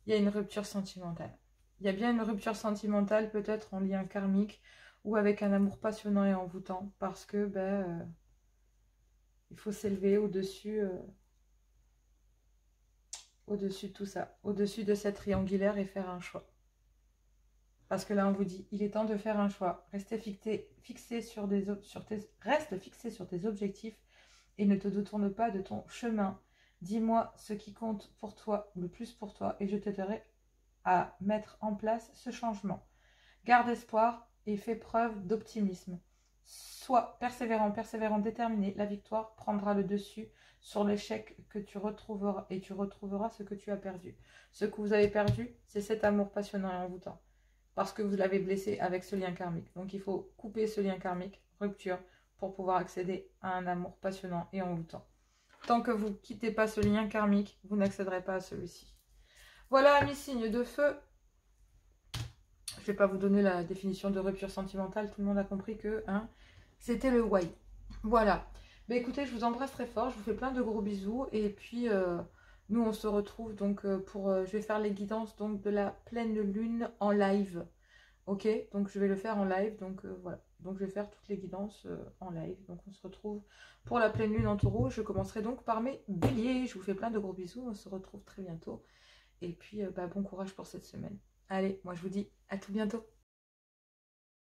il y a une rupture sentimentale. Il y a bien une rupture sentimentale, peut-être en lien karmique, ou avec un amour passionnant et envoûtant, parce que il faut s'élever au-dessus de tout ça, au-dessus de cette triangulaire et faire un choix. Parce que là, on vous dit, il est temps de faire un choix. Reste fixé sur tes objectifs et ne te détourne pas de ton chemin. Dis-moi ce qui compte pour toi, le plus pour toi, et je t'aiderai à mettre en place ce changement. Garde espoir et fais preuve d'optimisme. Sois persévérant, déterminé. La victoire prendra le dessus sur l'échec que tu retrouveras et tu retrouveras ce que tu as perdu. Ce que vous avez perdu, c'est cet amour passionnant et envoûtant. Parce que vous l'avez blessé avec ce lien karmique. Donc il faut couper ce lien karmique, rupture, pour pouvoir accéder à un amour passionnant et envoûtant. Tant que vous ne quittez pas ce lien karmique, vous n'accéderez pas à celui-ci. Voilà, amis signes de feu. Je ne vais pas vous donner la définition de rupture sentimentale. Tout le monde a compris que c'était le why. Voilà. Écoutez, je vous embrasse très fort. Je vous fais plein de gros bisous. Et puis, Nous, on se retrouve donc je vais faire les guidances donc de la pleine lune en live. Ok, donc je vais le faire en live, donc voilà. Donc je vais faire toutes les guidances en live. Donc on se retrouve pour la pleine lune en taureau. Je commencerai donc par mes béliers. Je vous fais plein de gros bisous. On se retrouve très bientôt. Et puis bon courage pour cette semaine. Allez, moi je vous dis à tout bientôt.